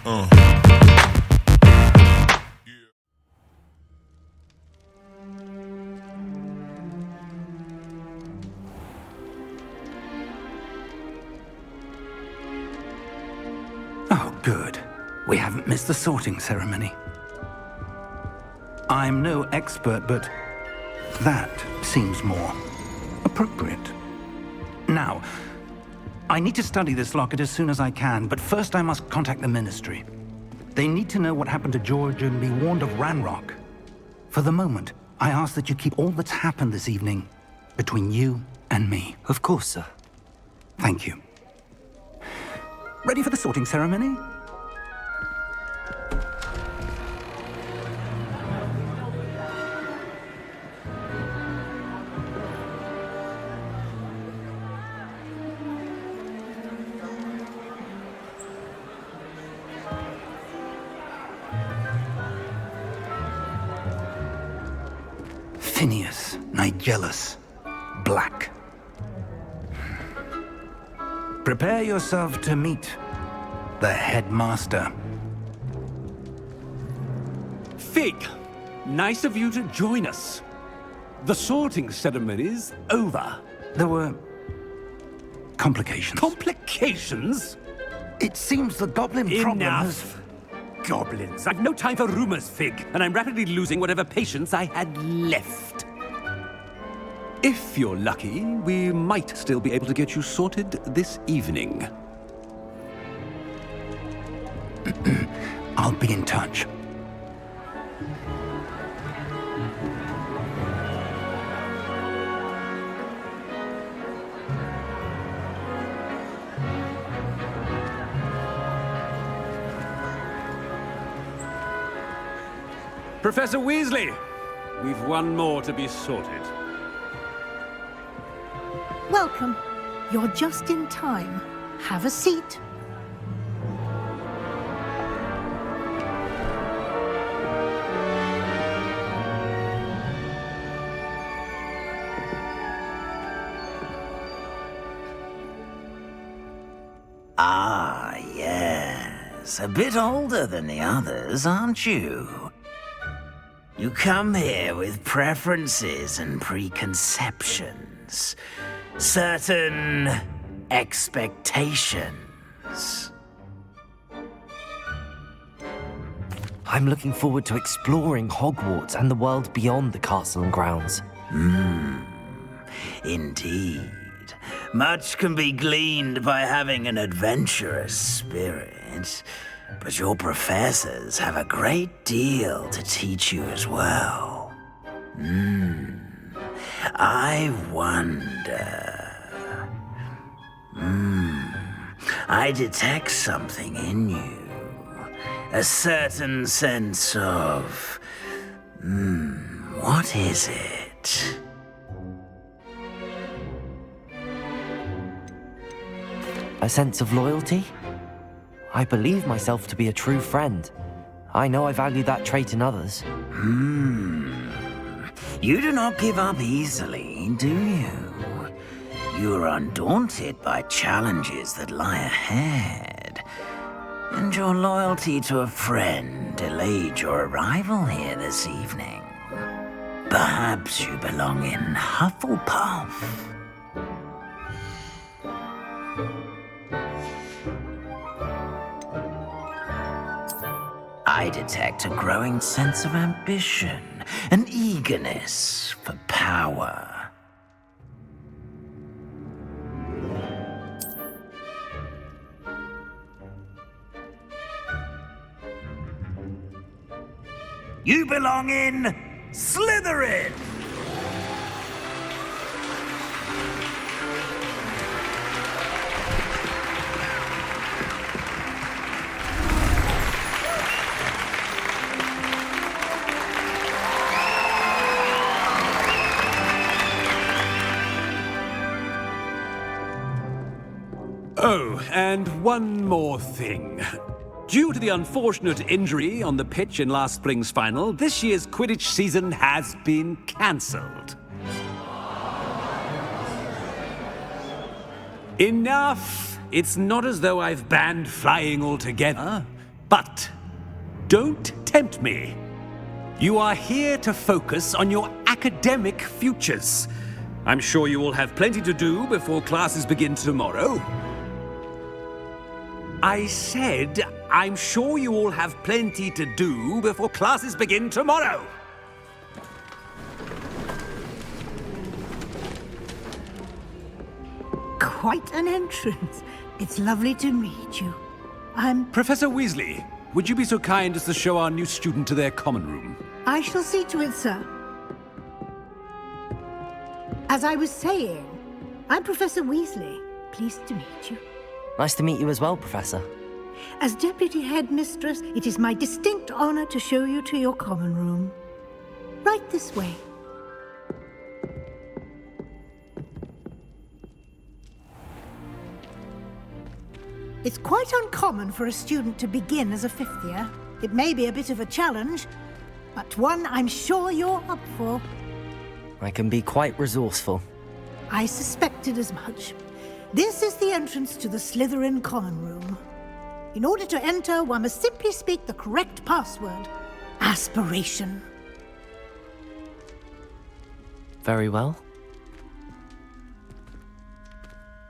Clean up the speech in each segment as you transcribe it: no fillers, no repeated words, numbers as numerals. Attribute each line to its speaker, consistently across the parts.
Speaker 1: Oh, good. We haven't missed the sorting ceremony. I'm no expert, but that seems more appropriate. Now, I need to study this locket as soon as I can, but first I must contact the Ministry. They need to know what happened to George and be warned of Ranrock. For the moment, I ask that you keep all that's happened this evening between you and me.
Speaker 2: Of course, sir.
Speaker 1: Thank you. Ready for the sorting ceremony? Phineas, Nigellus, Black. Prepare yourself to meet the headmaster.
Speaker 3: Fig, nice of you to join us. The sorting ceremony's over.
Speaker 1: There were complications.
Speaker 3: Complications?
Speaker 1: It seems the goblin problem has...
Speaker 3: Enough! Goblins. I've no time for rumors, Fig, and I'm rapidly losing whatever patience I had left. If you're lucky, we might still be able to get you sorted this evening.
Speaker 1: I'll be in touch.
Speaker 3: Professor Weasley, we've one more to be sorted.
Speaker 4: Welcome. You're just in time. Have a seat.
Speaker 5: Ah, yes. A bit older than the others, aren't you? You come here with preferences and preconceptions. Certain expectations.
Speaker 2: I'm looking forward to exploring Hogwarts and the world beyond the castle and grounds.
Speaker 5: Indeed. Much can be gleaned by having an adventurous spirit. But your professors have a great deal to teach you as well. I wonder... I detect something in you. A certain sense of... what is it?
Speaker 2: A sense of loyalty? I believe myself to be a true friend. I know I value that trait in others.
Speaker 5: You do not give up easily, do you? You are undaunted by challenges that lie ahead. And your loyalty to a friend delayed your arrival here this evening. Perhaps you belong in Hufflepuff. I detect a growing sense of ambition, an eagerness for power. You belong in Slytherin!
Speaker 3: Oh, and one more thing. Due to the unfortunate injury on the pitch in last spring's final, this year's Quidditch season has been cancelled. Enough! It's not as though I've banned flying altogether. But don't tempt me. You are here to focus on your academic futures. I'm sure you will have plenty to do before classes begin tomorrow. I said, I'm sure you all have plenty to do before classes begin tomorrow.
Speaker 4: Quite an entrance. It's lovely to meet you.
Speaker 3: Professor Weasley, would you be so kind as to show our new student to their common room?
Speaker 4: I shall see to it, sir. As I was saying, I'm Professor Weasley. Pleased to meet you.
Speaker 2: Nice to meet you as well, Professor.
Speaker 4: As Deputy Headmistress, it is my distinct honor to show you to your common room. Right this way. It's quite uncommon for a student to begin as a fifth year. It may be a bit of a challenge, but one I'm sure you're up for.
Speaker 2: I can be quite resourceful.
Speaker 4: I suspected as much. This is the entrance to the Slytherin common room. In order to enter, one must simply speak the correct password. Aspiration.
Speaker 2: Very well.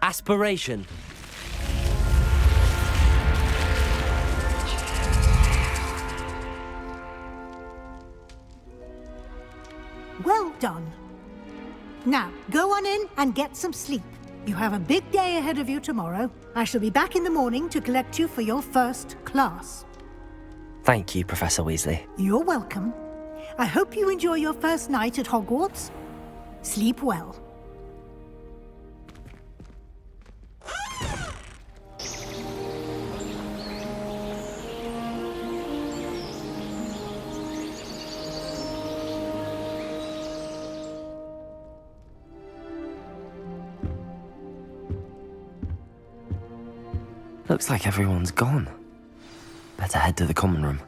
Speaker 2: Aspiration.
Speaker 4: Well done. Now, go on in and get some sleep. You have a big day ahead of you tomorrow. I shall be back in the morning to collect you for your first class.
Speaker 2: Thank you, Professor Weasley.
Speaker 4: You're welcome. I hope you enjoy your first night at Hogwarts. Sleep well.
Speaker 2: Looks like everyone's gone. Better head to the common room.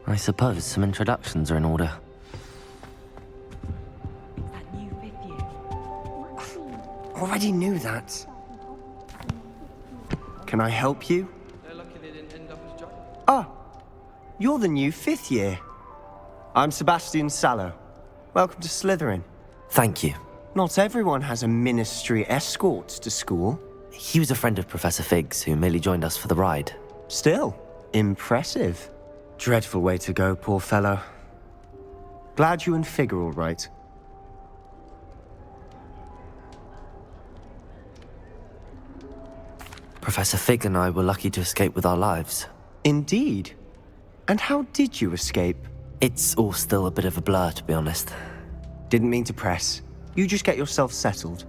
Speaker 2: I suppose some introductions are in order.
Speaker 6: That new fifth year. Already knew that. Can I help you?
Speaker 7: They're lucky they didn't end up as judges.
Speaker 6: Ah, you're the new fifth year. I'm Sebastian Sallowem. Welcome to Slytherin.
Speaker 2: Thank you.
Speaker 6: Not everyone has a ministry escort to school.
Speaker 2: He was a friend of Professor Fig's who merely joined us for the ride.
Speaker 6: Still, impressive. Dreadful way to go, poor fellow. Glad you and Fig are all right.
Speaker 2: Professor Fig and I were lucky to escape with our lives.
Speaker 6: Indeed. And how did you escape?
Speaker 2: It's all still a bit of a blur, to be honest.
Speaker 6: Didn't mean to press. You just get yourself settled.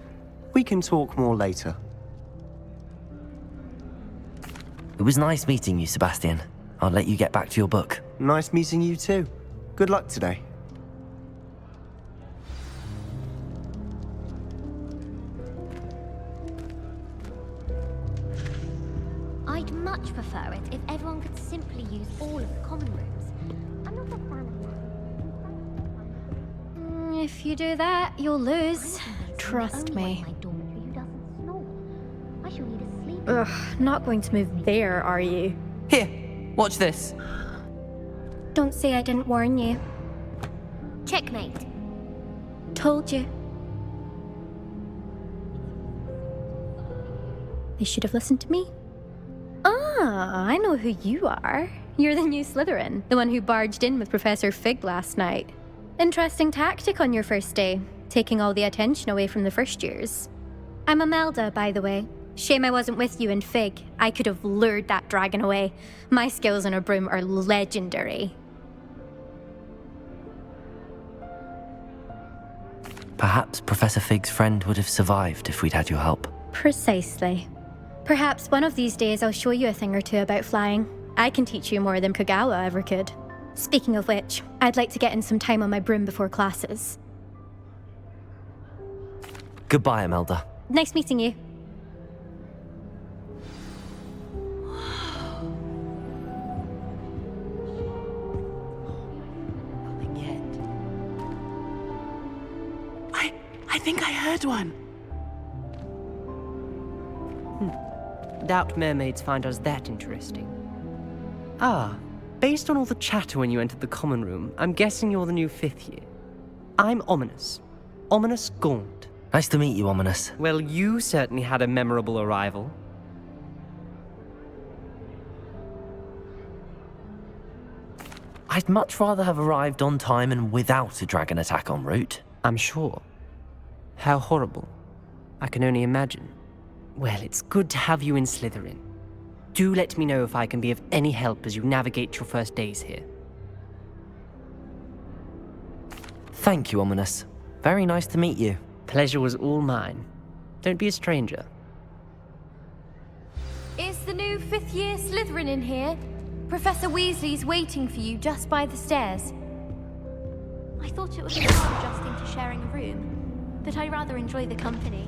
Speaker 6: We can talk more later.
Speaker 2: It was nice meeting you, Sebastian. I'll let you get back to your book.
Speaker 6: Nice meeting you too. Good luck today.
Speaker 8: I'd much prefer it if everyone could simply use all of the common rooms. I'm not a fan of that. If you do that, you'll lose. Trust me. I shall need a sleep.
Speaker 9: Ugh, not going to move there, are you?
Speaker 2: Here, watch this.
Speaker 8: Don't say I didn't warn you. Checkmate. Told you.
Speaker 9: They should have listened to me. Ah, I know who you are. You're the new Slytherin, the one who barged in with Professor Fig last night. Interesting tactic on your first day, taking all the attention away from the first years.
Speaker 8: I'm Imelda, by the way. Shame I wasn't with you in Fig. I could have lured that dragon away. My skills on a broom are legendary.
Speaker 2: Perhaps Professor Fig's friend would have survived if we'd had your help.
Speaker 9: Precisely.
Speaker 8: Perhaps one of these days I'll show you a thing or two about flying. I can teach you more than Kagawa ever could. Speaking of which, I'd like to get in some time on my broom before classes.
Speaker 2: Goodbye, Imelda.
Speaker 8: Nice meeting you.
Speaker 10: I think I heard one.
Speaker 11: Doubt mermaids find us that interesting. Ah, based on all the chatter when you entered the common room, I'm guessing you're the new 5th year. I'm Ominous. Ominous Gaunt.
Speaker 2: Nice to meet you, Ominous.
Speaker 11: Well, you certainly had a memorable arrival.
Speaker 2: I'd much rather have arrived on time and without a dragon attack en route.
Speaker 11: I'm sure. How horrible. I can only imagine. Well, it's good to have you in Slytherin. Do let me know if I can be of any help as you navigate your first days here.
Speaker 2: Thank you, Ominous. Very nice to meet you.
Speaker 11: Pleasure was all mine. Don't be a stranger.
Speaker 9: Is the new 5th year Slytherin in here? Professor Weasley's waiting for you just by the stairs. I thought it would be hard adjusting to sharing a room, but I rather enjoy the company.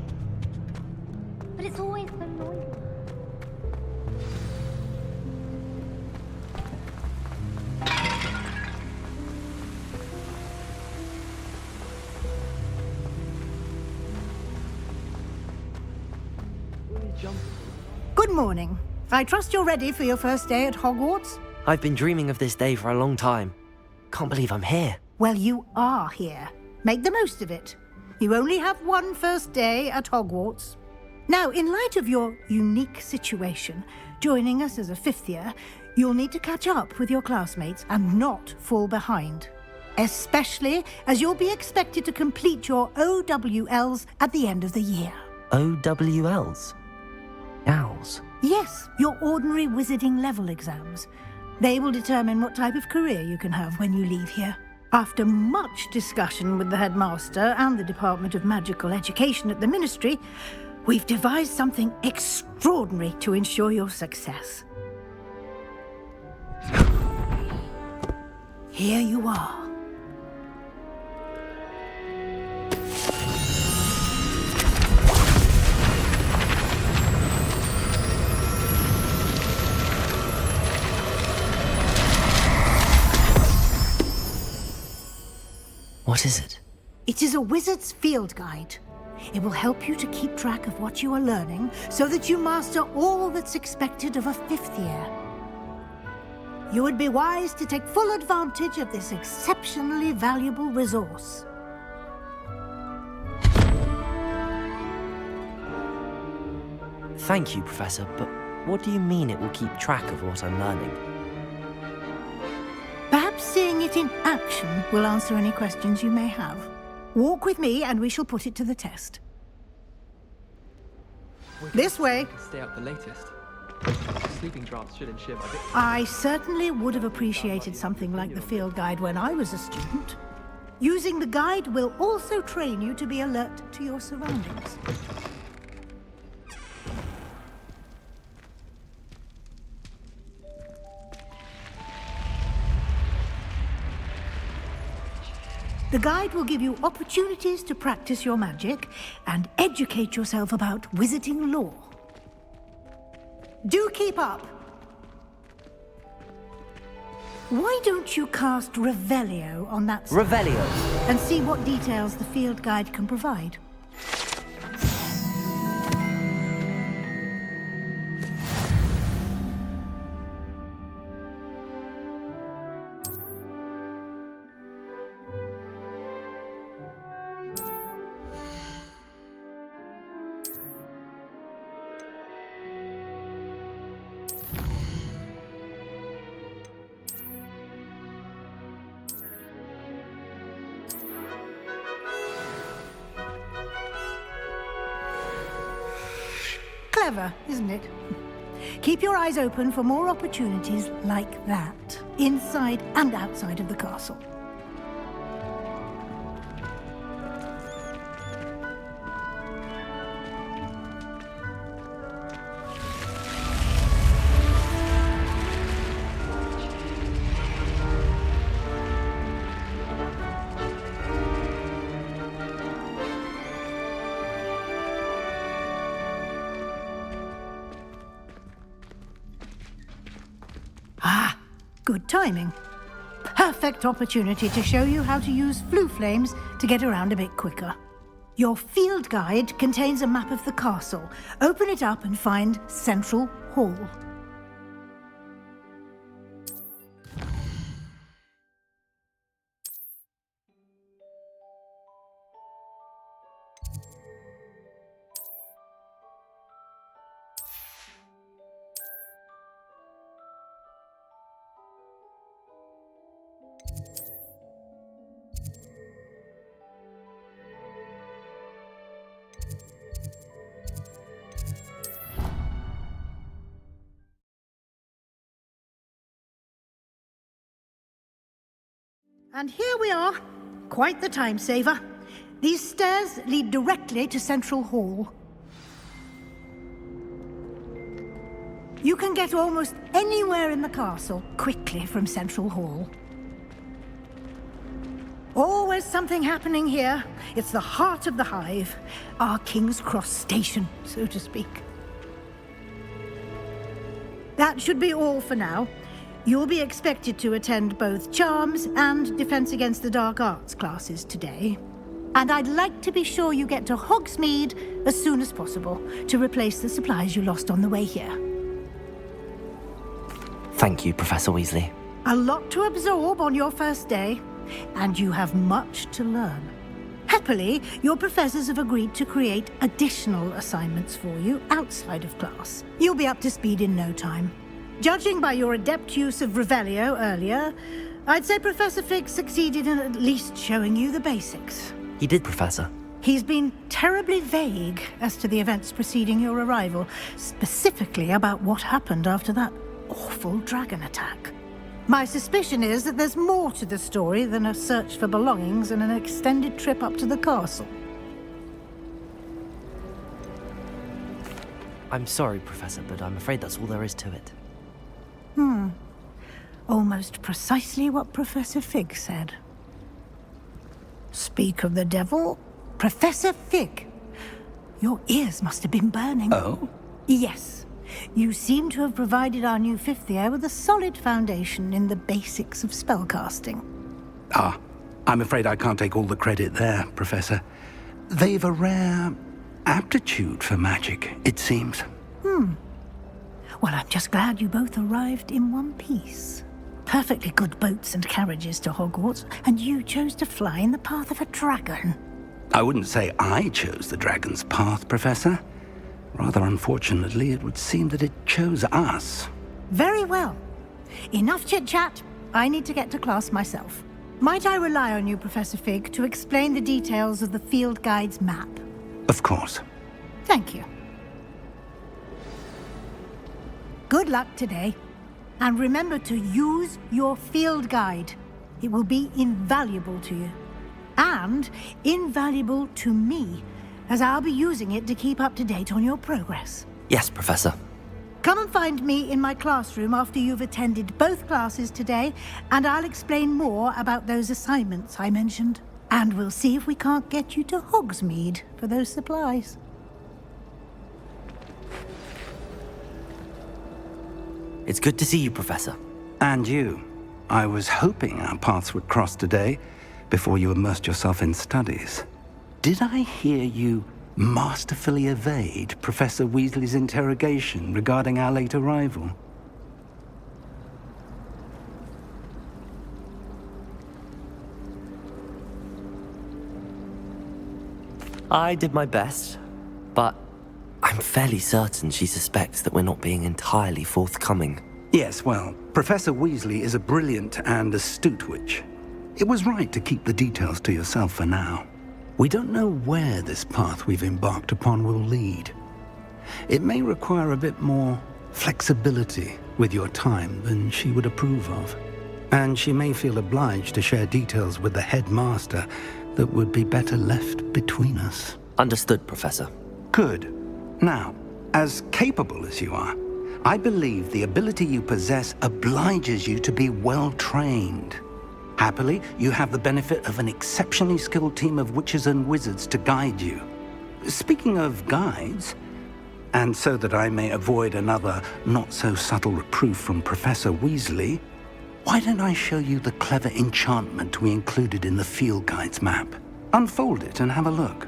Speaker 9: But it's always so noisy.
Speaker 4: Good morning. I trust you're ready for your first day at Hogwarts?
Speaker 2: I've been dreaming of this day for a long time. Can't believe I'm here.
Speaker 4: Well, you are here. Make the most of it. You only have one first day at Hogwarts. Now, in light of your unique situation, joining us as a 5th year, you'll need to catch up with your classmates and not fall behind. Especially as you'll be expected to complete your OWLs at the end of the year.
Speaker 2: OWLs? Owls?
Speaker 4: Yes, your ordinary wizarding level exams. They will determine what type of career you can have when you leave here. After much discussion with the headmaster and the Department of Magical Education at the Ministry, we've devised something extraordinary to ensure your success. Here you are.
Speaker 2: What is it?
Speaker 4: It is a wizard's field guide. It will help you to keep track of what you are learning so that you master all that's expected of a 5th year. You would be wise to take full advantage of this exceptionally valuable resource.
Speaker 2: Thank you, Professor, but what do you mean it will keep track of what I'm learning?
Speaker 4: Perhaps seeing it in action will answer any questions you may have. Walk with me and we shall put it to the test. This way.
Speaker 7: Stay up the latest. Sleeping drafts should ensure my victory.
Speaker 4: I certainly would have appreciated something like the field guide when I was a student. Using the guide will also train you to be alert to your surroundings. The guide will give you opportunities to practice your magic and educate yourself about wizarding lore. Do keep up! Why don't you cast Revelio on that side
Speaker 2: Revelio?
Speaker 4: and see what details the field guide can provide? Clever, isn't it? Keep your eyes open for more opportunities like that, inside and outside of the castle. Good timing. Perfect opportunity to show you how to use flue flames to get around a bit quicker. Your field guide contains a map of the castle. Open it up and find Central Hall. And here we are. Quite the time saver. These stairs lead directly to Central Hall. You can get almost anywhere in the castle quickly from Central Hall. Always something happening here. It's the heart of the hive. Our King's Cross station, so to speak. That should be all for now. You'll be expected to attend both Charms and Defense Against the Dark Arts classes today. And I'd like to be sure you get to Hogsmeade as soon as possible to replace the supplies you lost on the way here.
Speaker 2: Thank you, Professor Weasley.
Speaker 4: A lot to absorb on your first day, and you have much to learn. Happily, your professors have agreed to create additional assignments for you outside of class. You'll be up to speed in no time. Judging by your adept use of Revelio earlier, I'd say Professor Fig succeeded in at least showing you the basics.
Speaker 2: He did, Professor.
Speaker 4: He's been terribly vague as to the events preceding your arrival, specifically about what happened after that awful dragon attack. My suspicion is that there's more to the story than a search for belongings and an extended trip up to the castle.
Speaker 2: I'm sorry, Professor, but I'm afraid that's all there is to it.
Speaker 4: Almost precisely what Professor Fig said. Speak of the devil, Professor Fig. Your ears must have been burning.
Speaker 1: Oh?
Speaker 4: Yes. You seem to have provided our new fifth year with a solid foundation in the basics of spellcasting.
Speaker 1: Ah, I'm afraid I can't take all the credit there, Professor. They've a rare aptitude for magic, it seems.
Speaker 4: Well, I'm just glad you both arrived in one piece. Perfectly good boats and carriages to Hogwarts, and you chose to fly in the path of a dragon.
Speaker 1: I wouldn't say I chose the dragon's path, Professor. Rather unfortunately, it would seem that it chose us.
Speaker 4: Very well. Enough chit-chat. I need to get to class myself. Might I rely on you, Professor Fig, to explain the details of the field guide's map?
Speaker 1: Of course.
Speaker 4: Thank you. Good luck today. And remember to use your field guide. It will be invaluable to you. And invaluable to me, as I'll be using it to keep up to date on your progress.
Speaker 2: Yes, Professor.
Speaker 4: Come and find me in my classroom after you've attended both classes today, and I'll explain more about those assignments I mentioned. And we'll see if we can't get you to Hogsmeade for those supplies.
Speaker 2: It's good to see you, Professor.
Speaker 1: And you. I was hoping our paths would cross today, before you immersed yourself in studies. Did I hear you masterfully evade Professor Weasley's interrogation regarding our late arrival?
Speaker 2: I did my best, but I'm fairly certain she suspects that we're not being entirely forthcoming.
Speaker 1: Yes, well, Professor Weasley is a brilliant and astute witch. It was right to keep the details to yourself for now. We don't know where this path we've embarked upon will lead. It may require a bit more flexibility with your time than she would approve of. And she may feel obliged to share details with the headmaster that would be better left between us.
Speaker 2: Understood, Professor.
Speaker 1: Good. Now, as capable as you are, I believe the ability you possess obliges you to be well-trained. Happily, you have the benefit of an exceptionally skilled team of witches and wizards to guide you. Speaking of guides, and so that I may avoid another not-so-subtle reproof from Professor Weasley, Why don't I show you the clever enchantment we included in the field guide's map? Unfold it and have a look.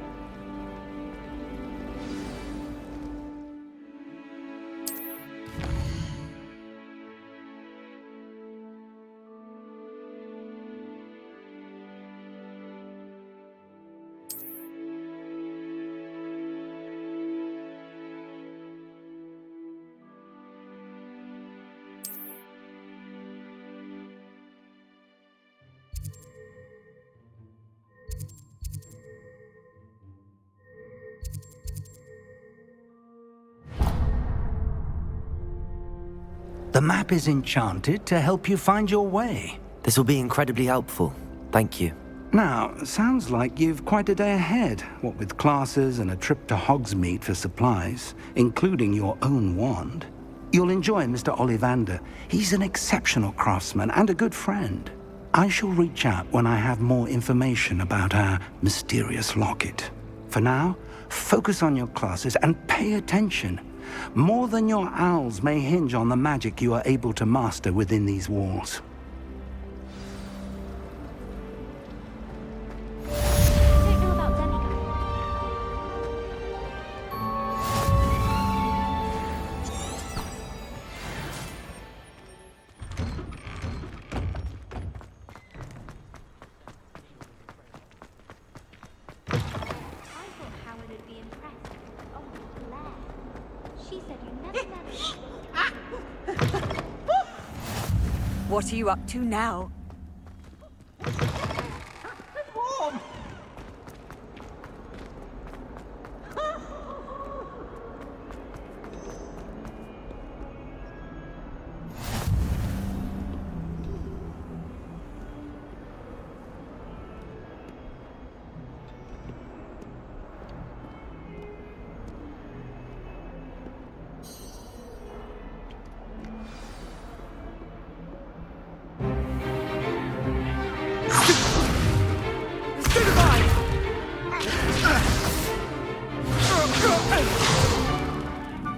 Speaker 1: The map is enchanted to help you find your way.
Speaker 2: This will be incredibly helpful. Thank you.
Speaker 1: Now, sounds like you've quite a day ahead, what with classes and a trip to Hogsmeade for supplies, including your own wand. You'll enjoy Mr. Ollivander. He's an exceptional craftsman and a good friend. I shall reach out when I have more information about our mysterious locket. For now, focus on your classes and pay attention. More than your owls may hinge on the magic you are able to master within these walls.
Speaker 10: What are you up to now?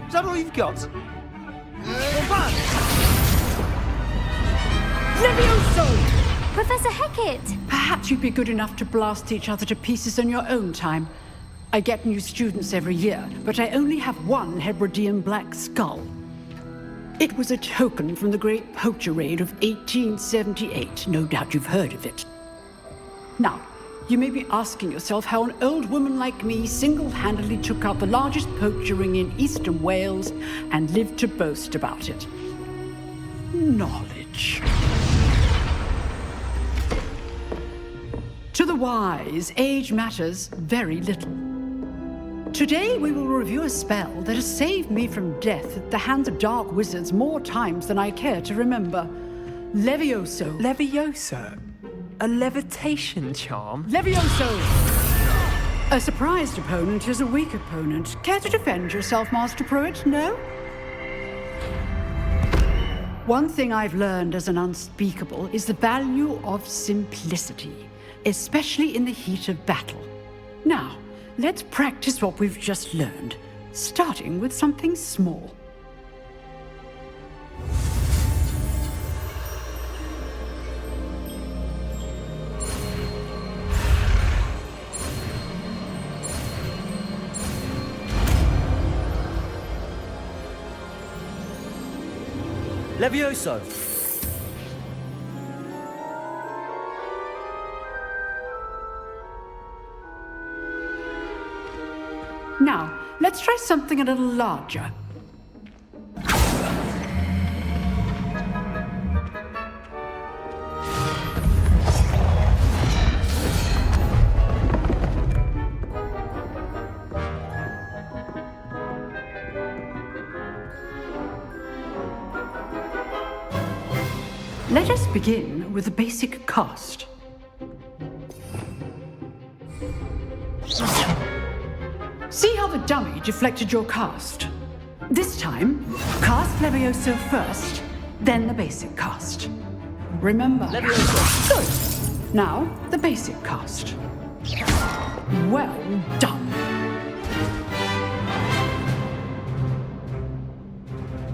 Speaker 6: Is that all you've got?
Speaker 10: Levioso!
Speaker 9: Professor Hecat!
Speaker 12: Perhaps you'd be good enough to blast each other to pieces on your own time. I get new students every year, but I only have one Hebridean black skull. It was a token from the Great Poacher Raid of 1878. No doubt you've heard of it. Now, you may be asking yourself how an old woman like me single-handedly took out the largest poacher ring in eastern Wales and lived to boast about it. Knowledge. To the wise, age matters very little. Today we will review a spell that has saved me from death at the hands of dark wizards more times than I care to remember. Levioso.
Speaker 7: Levioso? A levitation charm?
Speaker 12: Levioso! A surprised opponent is a weak opponent. Care to defend yourself, Master Pruitt? No? One thing I've learned as an unspeakable is the value of simplicity, especially in the heat of battle. Now, let's practice what we've just learned, starting with something small.
Speaker 2: Levioso!
Speaker 12: Now, let's try something a little larger. Let us begin with the basic cast. See how the dummy deflected your cast? This time, cast Levioso first, then the basic cast. Remember. Levioso. Good. Now, the basic cast. Well done.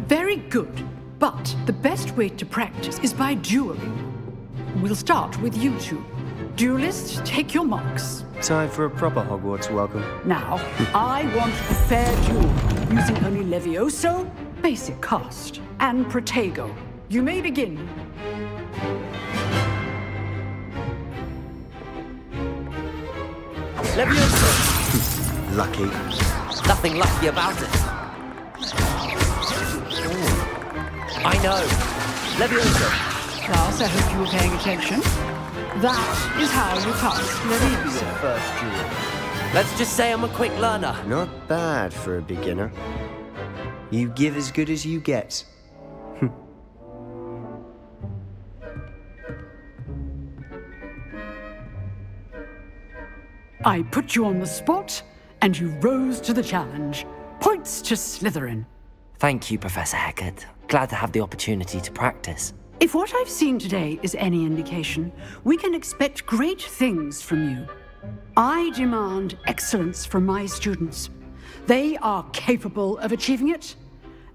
Speaker 12: Very good. But the best way to practice is by dueling. We'll start with you two. Duelists, take your marks.
Speaker 6: Time for a proper Hogwarts welcome.
Speaker 12: Now, I want a fair duel, using only Levioso, basic cast, and Protego. You may begin.
Speaker 11: Levioso!
Speaker 6: Lucky.
Speaker 11: Nothing lucky about it. I know. Levioso.
Speaker 12: Class, I hope you were paying attention. That is how you cast Levioso.
Speaker 6: First duel.
Speaker 11: Let's just say I'm a quick learner.
Speaker 6: Not bad for a beginner. You give as good as you get.
Speaker 12: I put you on the spot, and you rose to the challenge. Points to Slytherin.
Speaker 2: Thank you, Professor Hecat. Glad to have the opportunity to practice.
Speaker 12: If what I've seen today is any indication, we can expect great things from you. I demand excellence from my students. They are capable of achieving it,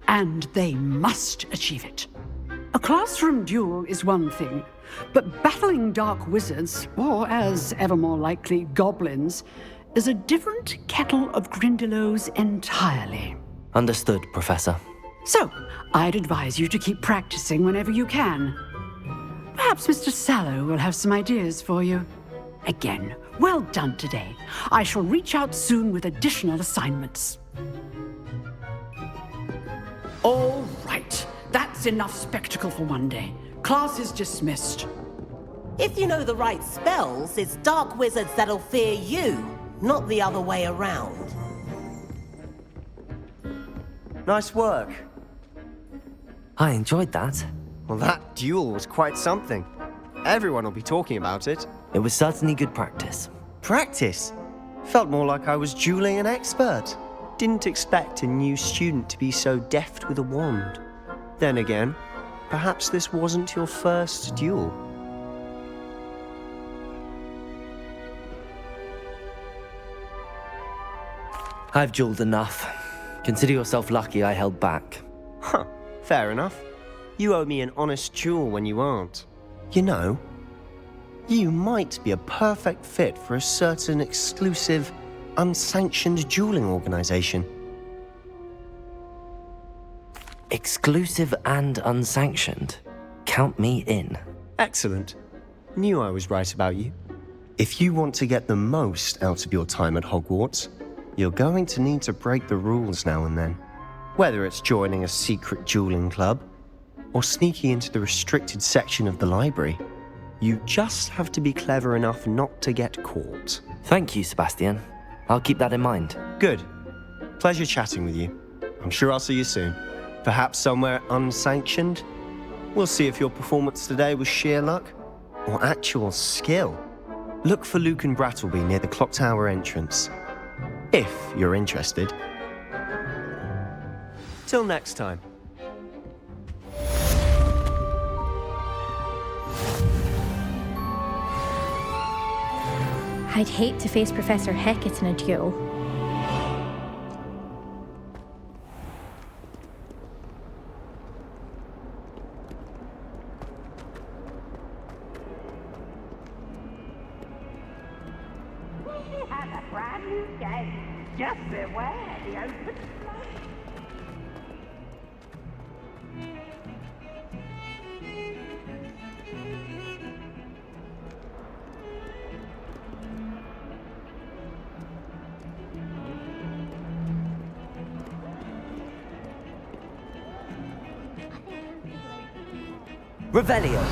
Speaker 12: and they must achieve it. A classroom duel is one thing, but battling dark wizards, or as ever more likely, goblins, is a different kettle of Grindylows entirely.
Speaker 2: Understood, Professor.
Speaker 12: So, I'd advise you to keep practicing whenever you can. Perhaps Mr. Sallow will have some ideas for you. Again, well done today. I shall reach out soon with additional assignments. All right, that's enough spectacle for one day. Class is dismissed.
Speaker 13: If you know the right spells, it's dark wizards that'll fear you, not the other way around.
Speaker 6: Nice work.
Speaker 2: I enjoyed that.
Speaker 6: Well, that duel was quite something. Everyone will be talking about it.
Speaker 2: It was certainly good practice.
Speaker 6: Practice? Felt more like I was dueling an expert. Didn't expect a new student to be so deft with a wand. Then again, perhaps this wasn't your first duel.
Speaker 2: I've dueled enough. Consider yourself lucky I held back.
Speaker 6: Huh, fair enough. You owe me an honest duel when you aren't. You know, you might be a perfect fit for a certain exclusive, unsanctioned dueling organization.
Speaker 2: Exclusive and unsanctioned. Count me in.
Speaker 6: Excellent. Knew I was right about you. If you want to get the most out of your time at Hogwarts, you're going to need to break the rules now and then. Whether it's joining a secret dueling club, or sneaking into the restricted section of the library, you just have to be clever enough not to get caught.
Speaker 2: Thank you, Sebastian. I'll keep that in mind.
Speaker 6: Good. Pleasure chatting with you. I'm sure I'll see you soon. Perhaps somewhere unsanctioned? We'll see if your performance today was sheer luck or actual skill. Look for Luke and Brattleby near the clock tower entrance. If you're interested. Till next time.
Speaker 8: I'd hate to face Professor Hecat in a duel.
Speaker 10: We have a brand new game. Just beware the open flame.
Speaker 2: Revelio.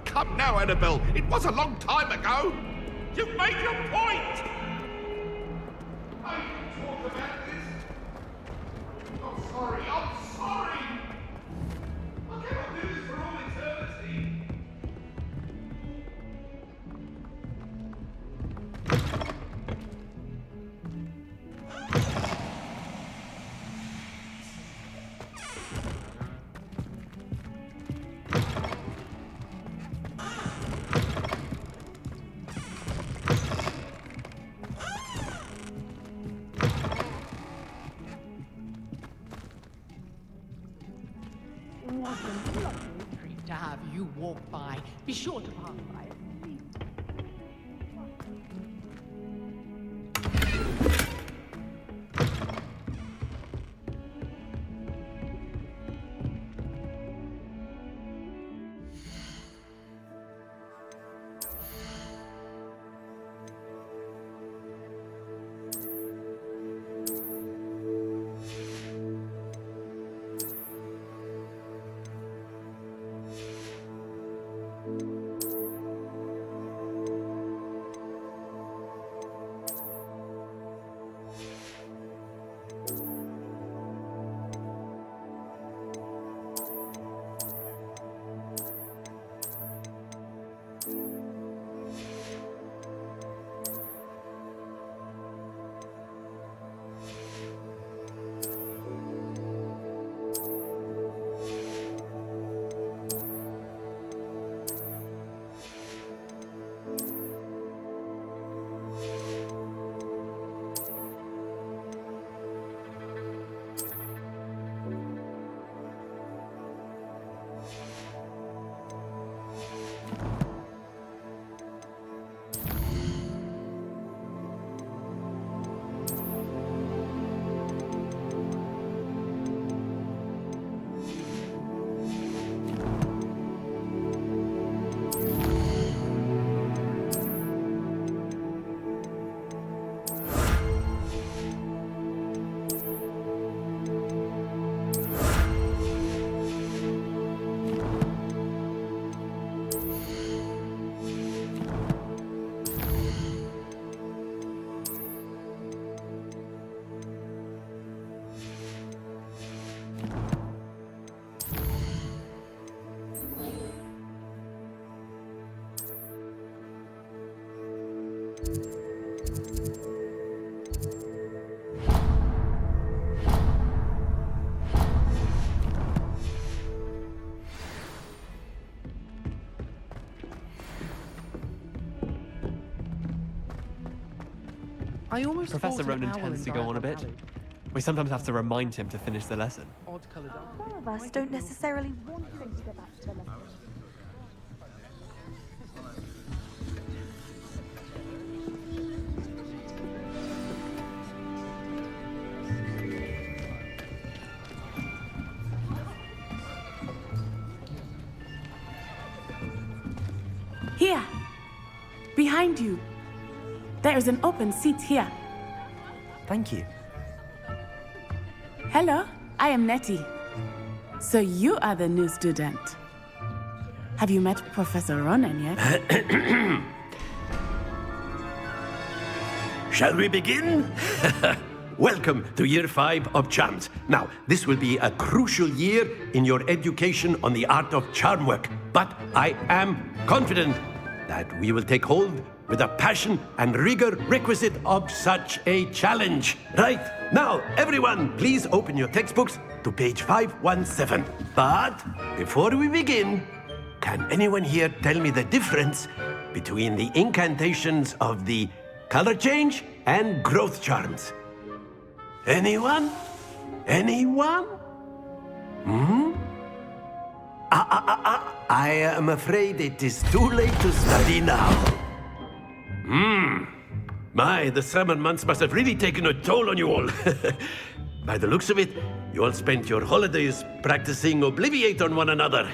Speaker 14: Come now, Annabelle. It was a long time ago. You've made your point. I can talk about this. I'm sorry. I'm sorry. I cannot
Speaker 12: Treat to have you walk by. Be sure to pass by.
Speaker 7: I almost
Speaker 15: Professor Ronan tends to go on a bit. We sometimes have to remind him to finish the lesson.
Speaker 16: Some of us don't necessarily want him to get back to the lesson.
Speaker 17: Here! Behind you! There is an open seat here.
Speaker 2: Thank you.
Speaker 17: Hello, I am Nettie. So you are the new student. Have you met Professor Ronan yet?
Speaker 18: Shall we begin? Welcome to Year 5 of Charms. Now, this will be a crucial year in your education on the art of charm work, but I am confident that we will take hold with the passion and rigor requisite of such a challenge. Right, now, everyone, please open your textbooks to page 517. But before we begin, can anyone here tell me the difference between the incantations of the color change and growth charms? Anyone? Anyone? I am afraid it is too late to study now. My, the summer months must have really taken a toll on you all. By the looks of it, you all spent your holidays practicing Obliviate on one another.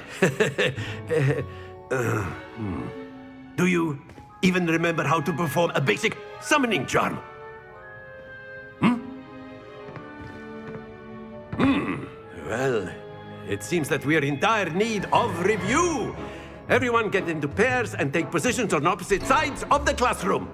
Speaker 18: Do you even remember how to perform a basic summoning charm? Well, it seems that we are in dire need of review. Everyone get into pairs and take positions on opposite sides of the classroom.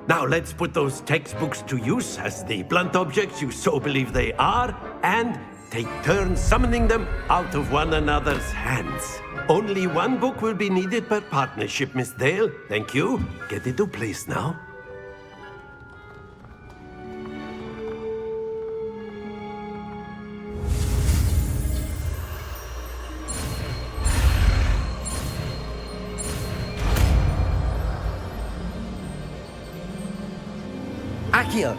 Speaker 18: Now let's put those textbooks to use as the blunt objects you so believe they are, and take turns summoning them out of one another's hands. Only one book will be needed per partnership, Miss Dale. Thank you. Get into place now.
Speaker 2: Accio!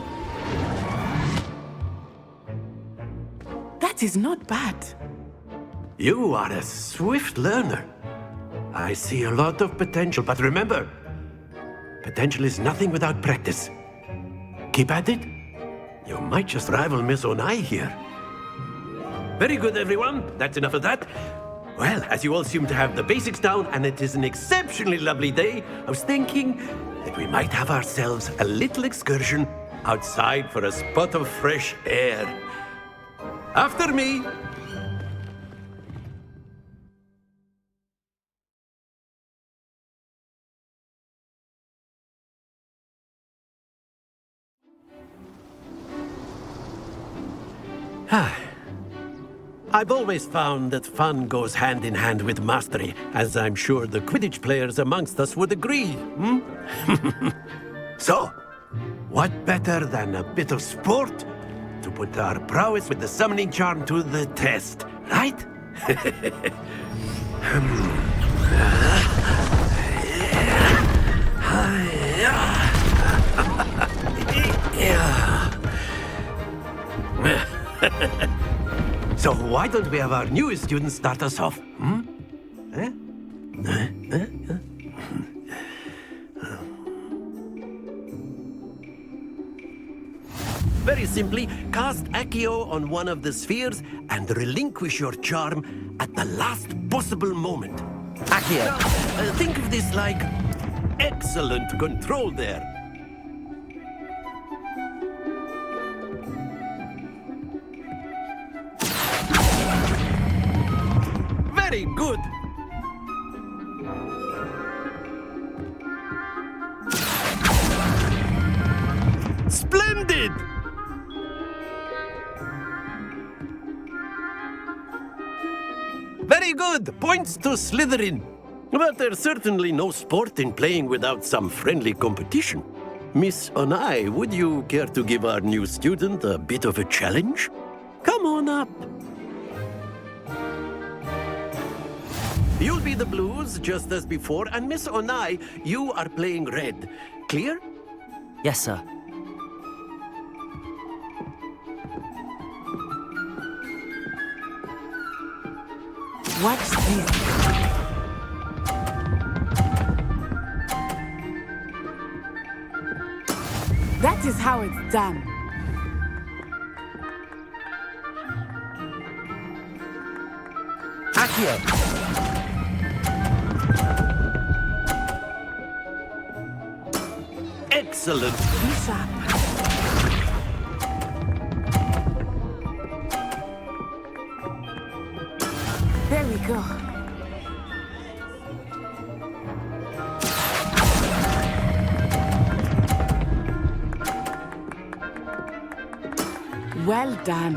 Speaker 17: That is not bad.
Speaker 18: You are a swift learner. I see a lot of potential, but remember, potential is nothing without practice. Keep at it. You might just rival Miss Onai here. Very good, everyone. That's enough of that. Well, as you all seem to have the basics down, and it is an exceptionally lovely day, I was thinking that we might have ourselves a little excursion outside for a spot of fresh air. After me. I've always found that fun goes hand in hand with mastery, as I'm sure the Quidditch players amongst us would agree. So, what better than a bit of sport to put our prowess with the summoning charm to the test, right? So why don't we have our newest student start us off? Very simply, cast Accio on one of the spheres and relinquish your charm at the last possible moment.
Speaker 2: Accio!
Speaker 18: Think of this like excellent control there. Very good. Splendid! Very good. Points to Slytherin. But there's certainly no sport in playing without some friendly competition. Miss Onai, would you care to give our new student a bit of a challenge? Come on up. You'll be the blues, just as before, and Miss Onai, you are playing red. Clear?
Speaker 2: Yes, sir.
Speaker 17: Watch this. That is how it's done.
Speaker 2: Accio!
Speaker 18: Excellent.
Speaker 17: Be sharp. There we go. Well done.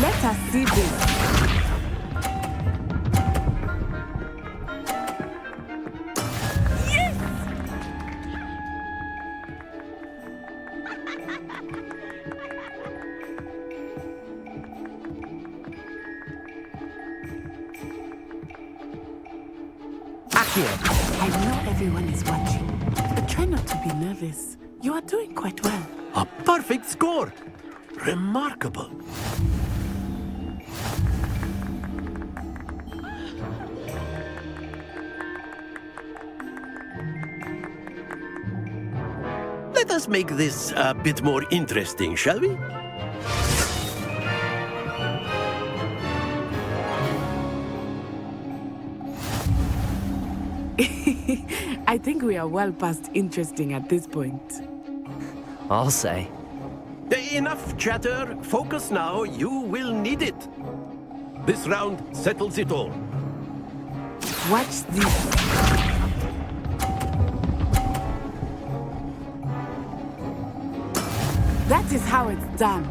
Speaker 17: Let us see this. I know everyone is watching, but try not to be nervous. You are doing quite well.
Speaker 18: A perfect score! Remarkable. Let us make this a bit more interesting, shall we?
Speaker 17: I think we are well past interesting at this point.
Speaker 2: I'll say.
Speaker 18: Enough chatter. Focus now. You will need it. This round settles it all.
Speaker 17: Watch this. That is how it's done.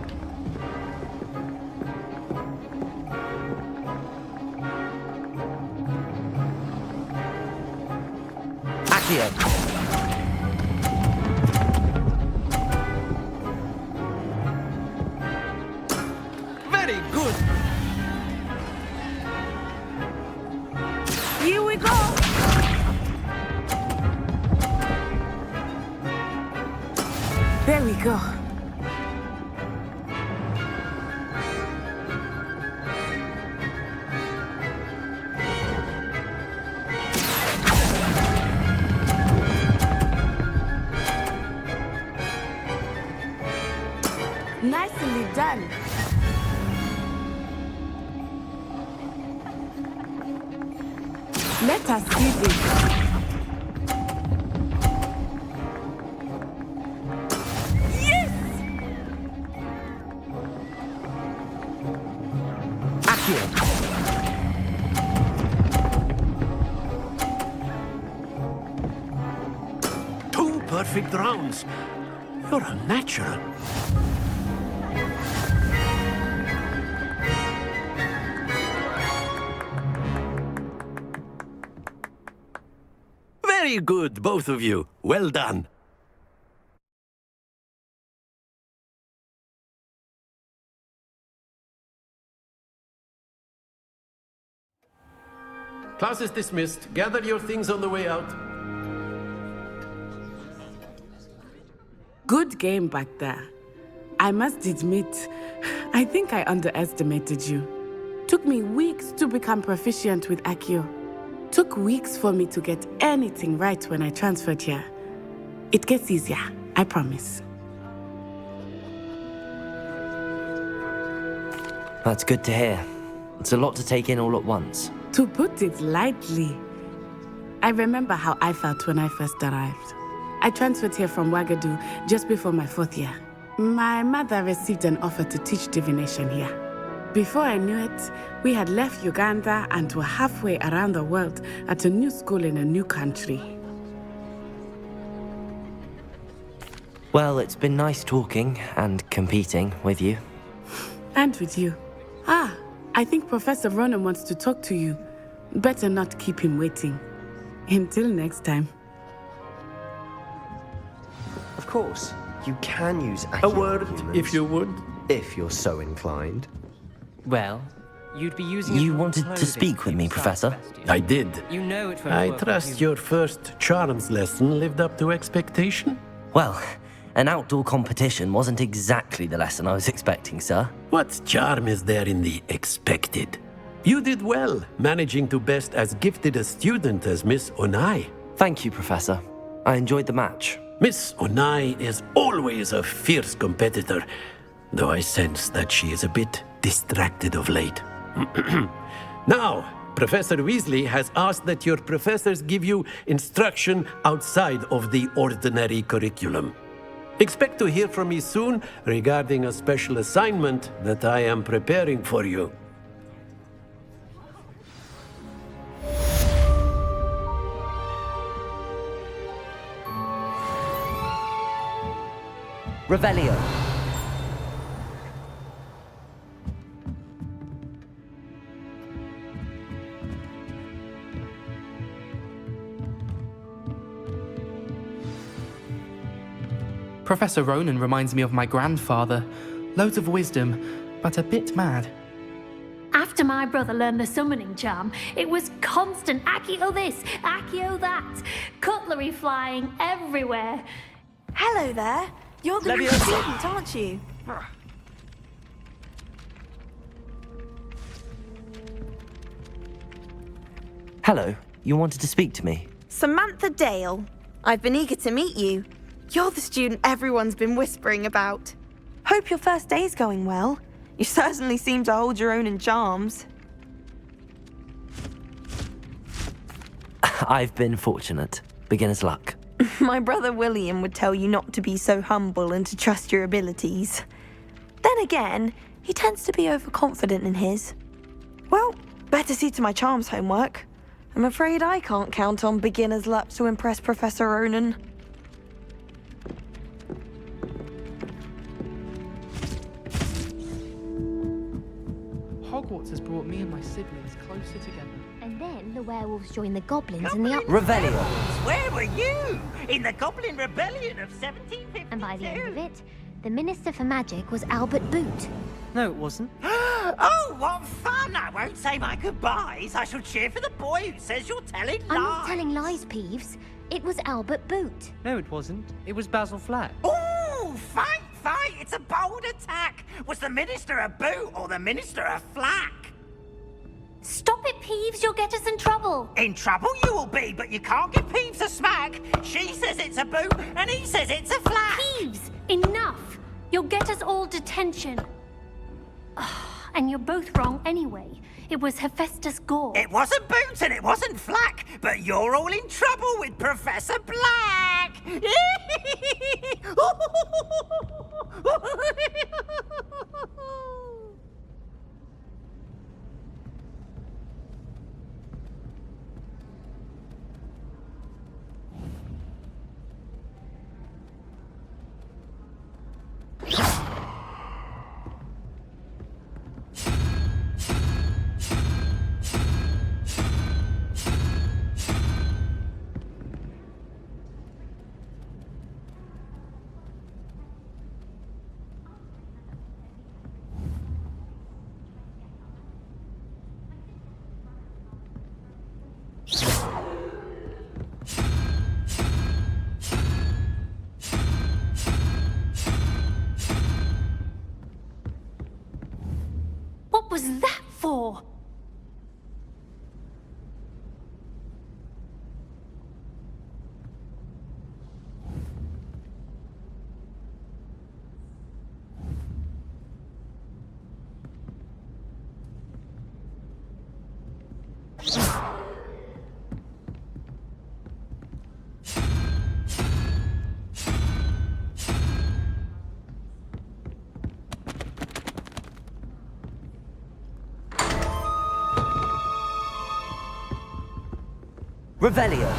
Speaker 2: Accio!
Speaker 18: Very good.
Speaker 17: Here we go. There we go. Nicely done. Let us see this. Yes!
Speaker 2: Accio!
Speaker 18: Two perfect rounds. You're a natural. Very good, both of you. Well done. Class is dismissed. Gather your things on the way out.
Speaker 17: Good game back there. I must admit, I think I underestimated you. Took me weeks to become proficient with Accio. Took weeks for me to get anything right when I transferred here. It gets easier, I promise.
Speaker 2: That's good to hear. It's a lot to take in all at once.
Speaker 17: To put it lightly, I remember how I felt when I first arrived. I transferred here from Ouagadougou just before my 4th year. My mother received an offer to teach divination here. Before I knew it, we had left Uganda and were halfway around the world at a new school in a new country.
Speaker 2: Well, it's been nice talking and competing with you.
Speaker 17: And with you. Ah, I think Professor Ronan wants to talk to you. Better not keep him waiting. Until next time.
Speaker 6: Of course, you can use
Speaker 18: A word, if you would.
Speaker 6: If you're so inclined.
Speaker 11: Well, you'd be using it
Speaker 2: You
Speaker 11: for
Speaker 2: wanted to
Speaker 11: clothing
Speaker 2: speak with me,
Speaker 11: yourself,
Speaker 2: Professor?
Speaker 11: Sebastian.
Speaker 18: I did.
Speaker 11: You know it won't
Speaker 18: I
Speaker 11: work with
Speaker 18: trust
Speaker 11: you.
Speaker 18: your first charms lesson lived up to expectation.
Speaker 2: Well, an outdoor competition wasn't exactly the lesson I was expecting, sir.
Speaker 18: What charm is there in the expected? You did well, managing to best as gifted a student as Miss Onai.
Speaker 2: Thank you, Professor. I enjoyed the match.
Speaker 18: Miss Onai is always a fierce competitor, though I sense that she is a bit distracted of late. Now, Professor Weasley has asked that your professors give you instruction outside of the ordinary curriculum. Expect to hear from me soon regarding a special assignment that I am preparing for you.
Speaker 2: Revelio.
Speaker 7: Professor Ronan reminds me of my grandfather. Loads of wisdom, but a bit mad.
Speaker 19: After my brother learned the summoning charm, it was constant Accio this, Accio that, cutlery flying everywhere.
Speaker 16: Hello there. You're the new student, aren't you?
Speaker 2: Hello, you wanted to speak to me?
Speaker 16: Samantha Dale. I've been eager to meet you. You're the student everyone's been whispering about. Hope your first day's going well. You certainly seem to hold your own in charms.
Speaker 2: I've been fortunate. Beginner's luck.
Speaker 16: My brother William would tell you not to be so humble and to trust your abilities. Then again, he tends to be overconfident in his. Well, better see to my charms homework. I'm afraid I can't count on beginner's luck to impress Professor Ronan.
Speaker 7: Hogwarts has brought me and my siblings closer together.
Speaker 9: And then the werewolves joined the goblins in the up.
Speaker 2: Revelio.
Speaker 20: Where were you? In the Goblin Rebellion of 1752?
Speaker 9: And by the end of it, the Minister for Magic was Albert Boot.
Speaker 11: No, it wasn't.
Speaker 20: Oh, what fun! I won't say my goodbyes. I shall cheer for the boy who says you're telling lies.
Speaker 9: I'm not telling lies, Peeves. It was Albert Boot.
Speaker 11: No, it wasn't. It was Basil Flack.
Speaker 20: Ooh, fight! It's a bold attack. Was the Minister a boot or the Minister a flack?
Speaker 19: Stop it, Peeves. You'll get us in trouble.
Speaker 20: In trouble you will be, but you can't give Peeves a smack. She says it's a boot, and he says it's a flack.
Speaker 19: Peeves, enough. You'll get us all detention. And you're both wrong anyway. It was Hephaestus Gore.
Speaker 20: It wasn't Boots and it wasn't Flack, but you're all in trouble with Professor Black!
Speaker 19: What was that for?
Speaker 2: Revelio.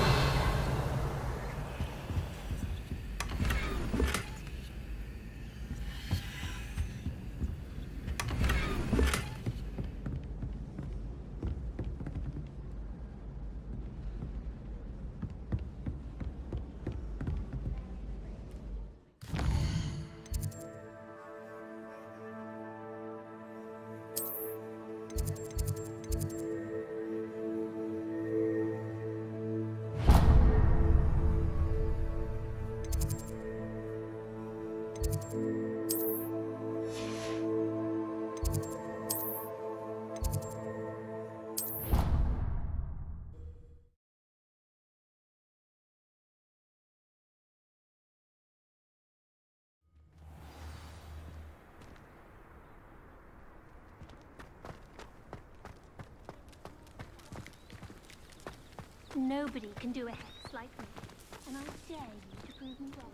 Speaker 19: Nobody can do a hex like me, and I dare you to prove me wrong.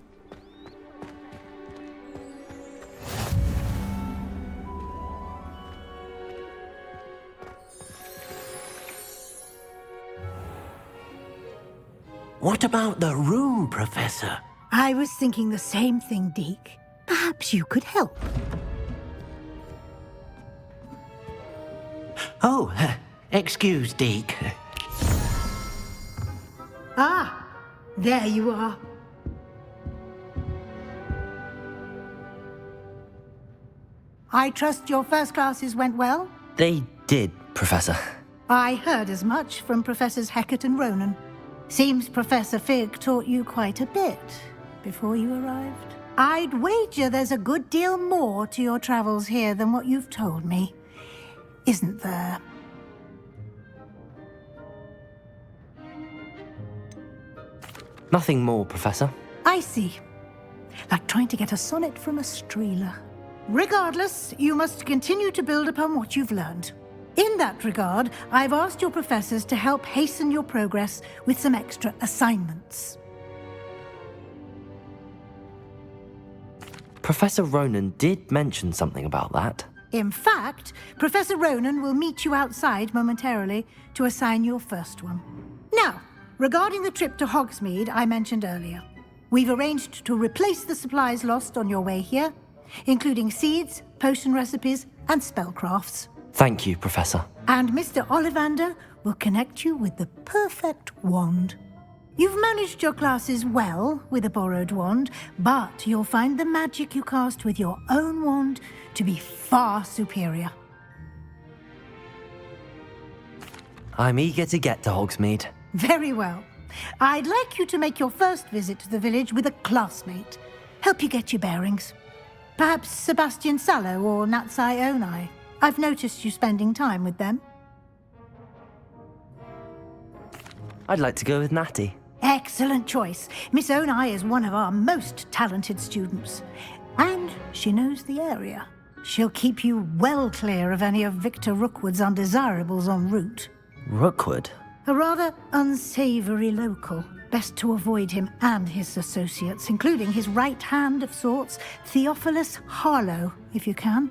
Speaker 18: What about the room, Professor?
Speaker 4: I was thinking the same thing, Deke. Perhaps you could help.
Speaker 18: Oh, excuse, Deke.
Speaker 4: Ah, there you are. I trust your first classes went well?
Speaker 2: They did, Professor.
Speaker 4: I heard as much from Professors Hecat and Ronan. Seems Professor Fig taught you quite a bit before you arrived. I'd wager there's a good deal more to your travels here than what you've told me. Isn't there?
Speaker 2: Nothing more, Professor.
Speaker 4: I see. Like trying to get a sonnet from a streeler. Regardless, you must continue to build upon what you've learned. In that regard, I've asked your professors to help hasten your progress with some extra assignments.
Speaker 2: Professor Ronan did mention something about that.
Speaker 4: In fact, Professor Ronan will meet you outside momentarily to assign your first one. Now, regarding the trip to Hogsmeade I mentioned earlier, we've arranged to replace the supplies lost on your way here, including seeds, potion recipes, and spellcrafts.
Speaker 2: Thank you, Professor.
Speaker 4: And Mr. Ollivander will connect you with the perfect wand. You've managed your classes well with a borrowed wand, but you'll find the magic you cast with your own wand to be far superior.
Speaker 2: I'm eager to get to Hogsmeade.
Speaker 4: Very well. I'd like you to make your first visit to the village with a classmate. Help you get your bearings. Perhaps Sebastian Sallowem or Natsai Onai. I've noticed you spending time with them.
Speaker 2: I'd like to go with Natty.
Speaker 4: Excellent choice. Miss Onai is one of our most talented students. And she knows the area. She'll keep you well clear of any of Victor Rookwood's undesirables en route.
Speaker 2: Rookwood?
Speaker 4: A rather unsavory local. Best to avoid him and his associates, including his right hand of sorts, Theophilus Harlow, if you can.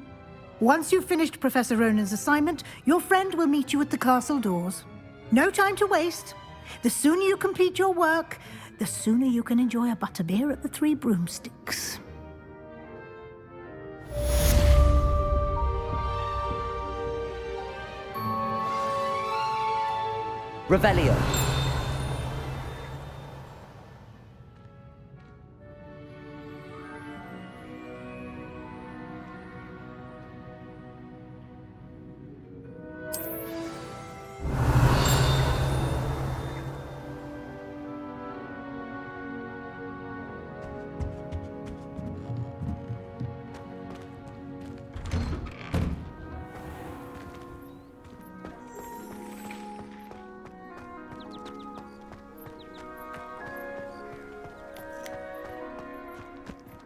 Speaker 4: Once you've finished Professor Ronan's assignment, your friend will meet you at the castle doors. No time to waste. The sooner you complete your work, the sooner you can enjoy a butterbeer at the Three Broomsticks.
Speaker 2: Revelio.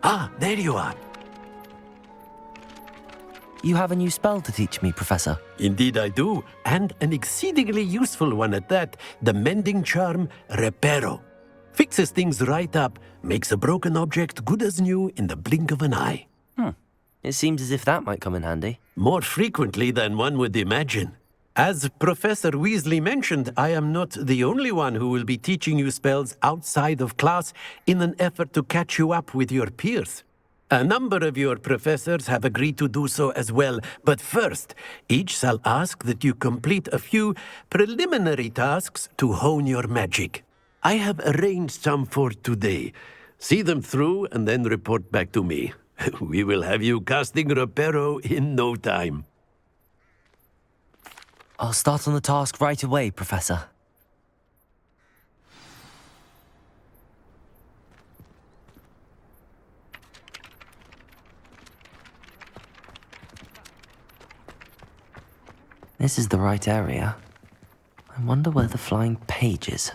Speaker 18: Ah, there you are.
Speaker 2: You have a new spell to teach me, Professor.
Speaker 18: Indeed I do, and an exceedingly useful one at that, the mending charm Reparo. Fixes things right up, makes a broken object good as new in the blink of an eye.
Speaker 2: It seems as if that might come in handy.
Speaker 18: More frequently than one would imagine. As Professor Weasley mentioned, I am not the only one who will be teaching you spells outside of class in an effort to catch you up with your peers. A number of your professors have agreed to do so as well, but first, each shall ask that you complete a few preliminary tasks to hone your magic. I have arranged some for today. See them through and then report back to me. We will have you casting Reparo in no time.
Speaker 2: I'll start on the task right away, Professor. This is the right area. I wonder where the flying page is.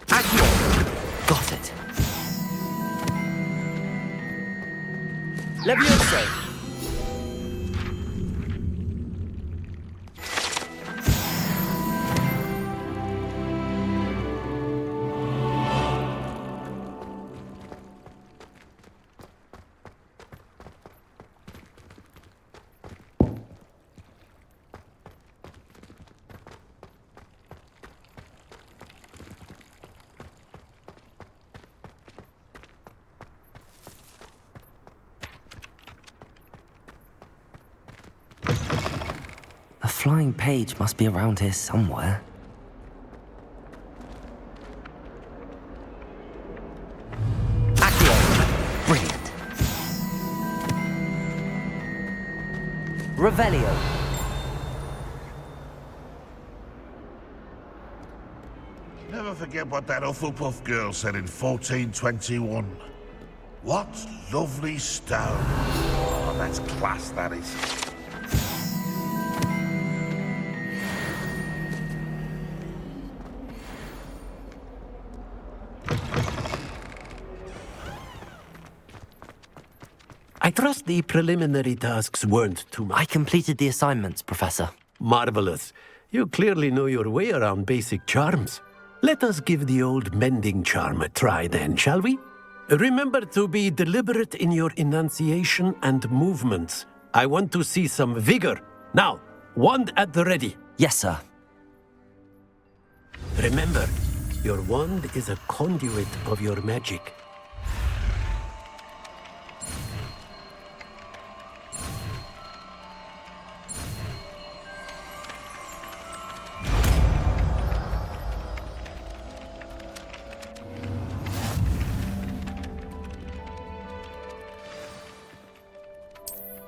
Speaker 18: Accio!
Speaker 2: Got it.
Speaker 18: Leviosa!
Speaker 2: The flying page must be around here somewhere. Accio! Brilliant. Revelio.
Speaker 14: Never forget what that Hufflepuff girl said in 1421. What lovely stone. Oh, that's class, that is.
Speaker 18: I trust the preliminary tasks weren't too much.
Speaker 2: I completed the assignments, Professor.
Speaker 18: Marvelous. You clearly know your way around basic charms. Let us give the old mending charm a try then, shall we? Remember to be deliberate in your enunciation and movements. I want to see some vigor. Now, wand at the ready.
Speaker 2: Yes, sir.
Speaker 18: Remember, your wand is a conduit of your magic.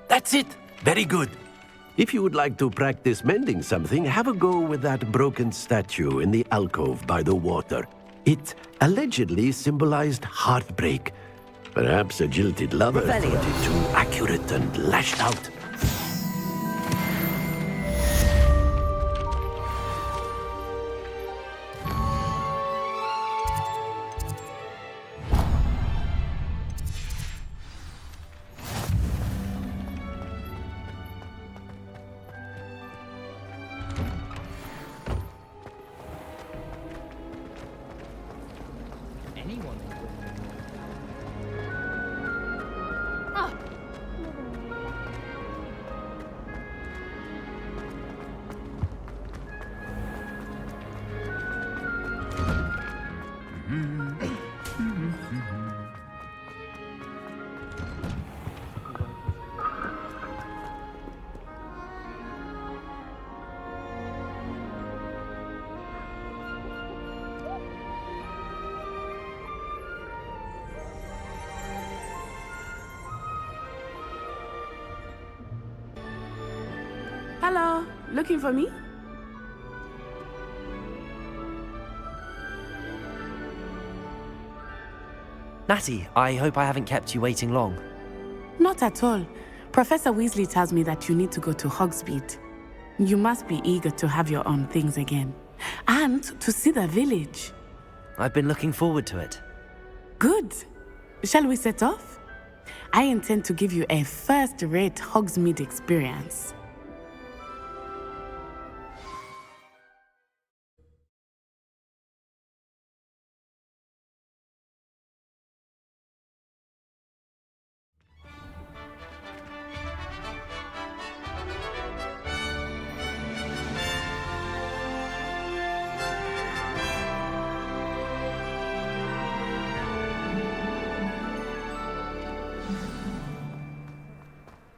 Speaker 18: That's it! Very good. If you would like to practice mending something, have a go with that broken statue in the alcove by the water. It allegedly symbolized heartbreak. Perhaps a jilted lover thought it too accurate and lashed out.
Speaker 21: anyone.
Speaker 17: Hello, looking for me?
Speaker 2: Natty, I hope I haven't kept you waiting long.
Speaker 17: Not at all. Professor Weasley tells me that you need to go to Hogsmeade. You must be eager to have your own things again. And to see the village.
Speaker 2: I've been looking forward to it.
Speaker 17: Good. Shall we set off? I intend to give you a first-rate Hogsmeade experience.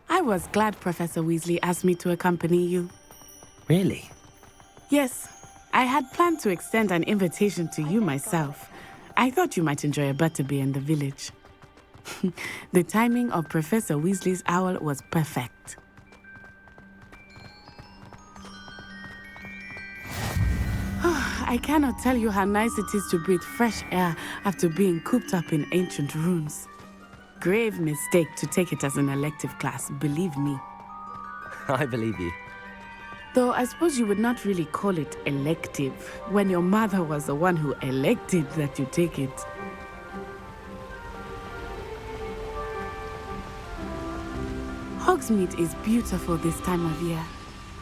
Speaker 17: I was glad Professor Weasley asked me to accompany you.
Speaker 2: Really?
Speaker 17: Yes, I had planned to extend an invitation to you myself. I thought you might enjoy a butterbeer in the village. The timing of Professor Weasley's owl was perfect. I cannot tell you how nice it is to breathe fresh air after being cooped up in ancient rooms. Grave mistake to take it as an elective class, believe me.
Speaker 2: I believe you.
Speaker 17: Though I suppose you would not really call it elective when your mother was the one who elected that you take it. Hogsmeade is beautiful this time of year.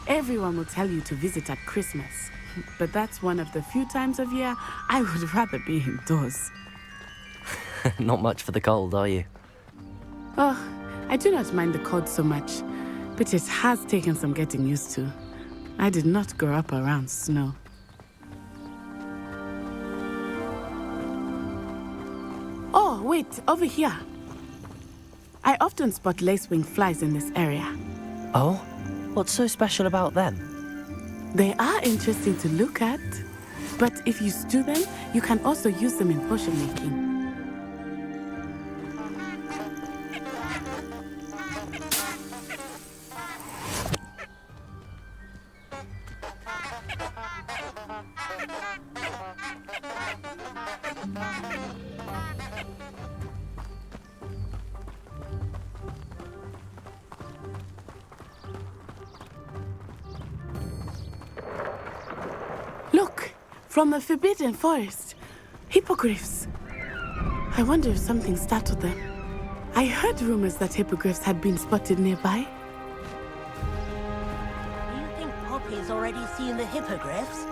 Speaker 17: Everyone will tell you to visit at Christmas, but that's one of the few times of year I would rather be indoors.
Speaker 2: Not much for the cold, are you?
Speaker 17: Oh, I do not mind the cold so much, but it has taken some getting used to. I did not grow up around snow. Oh, wait, over here. I often spot lacewing flies in this area.
Speaker 2: Oh? What's so special about them?
Speaker 17: They are interesting to look at, but if you stew them, you can also use them in potion making. Look, from the Forbidden Forest. Hippogriffs. I wonder if something startled them. I heard rumors that hippogriffs had been spotted nearby.
Speaker 13: Do you think Poppy's already seen the hippogriffs?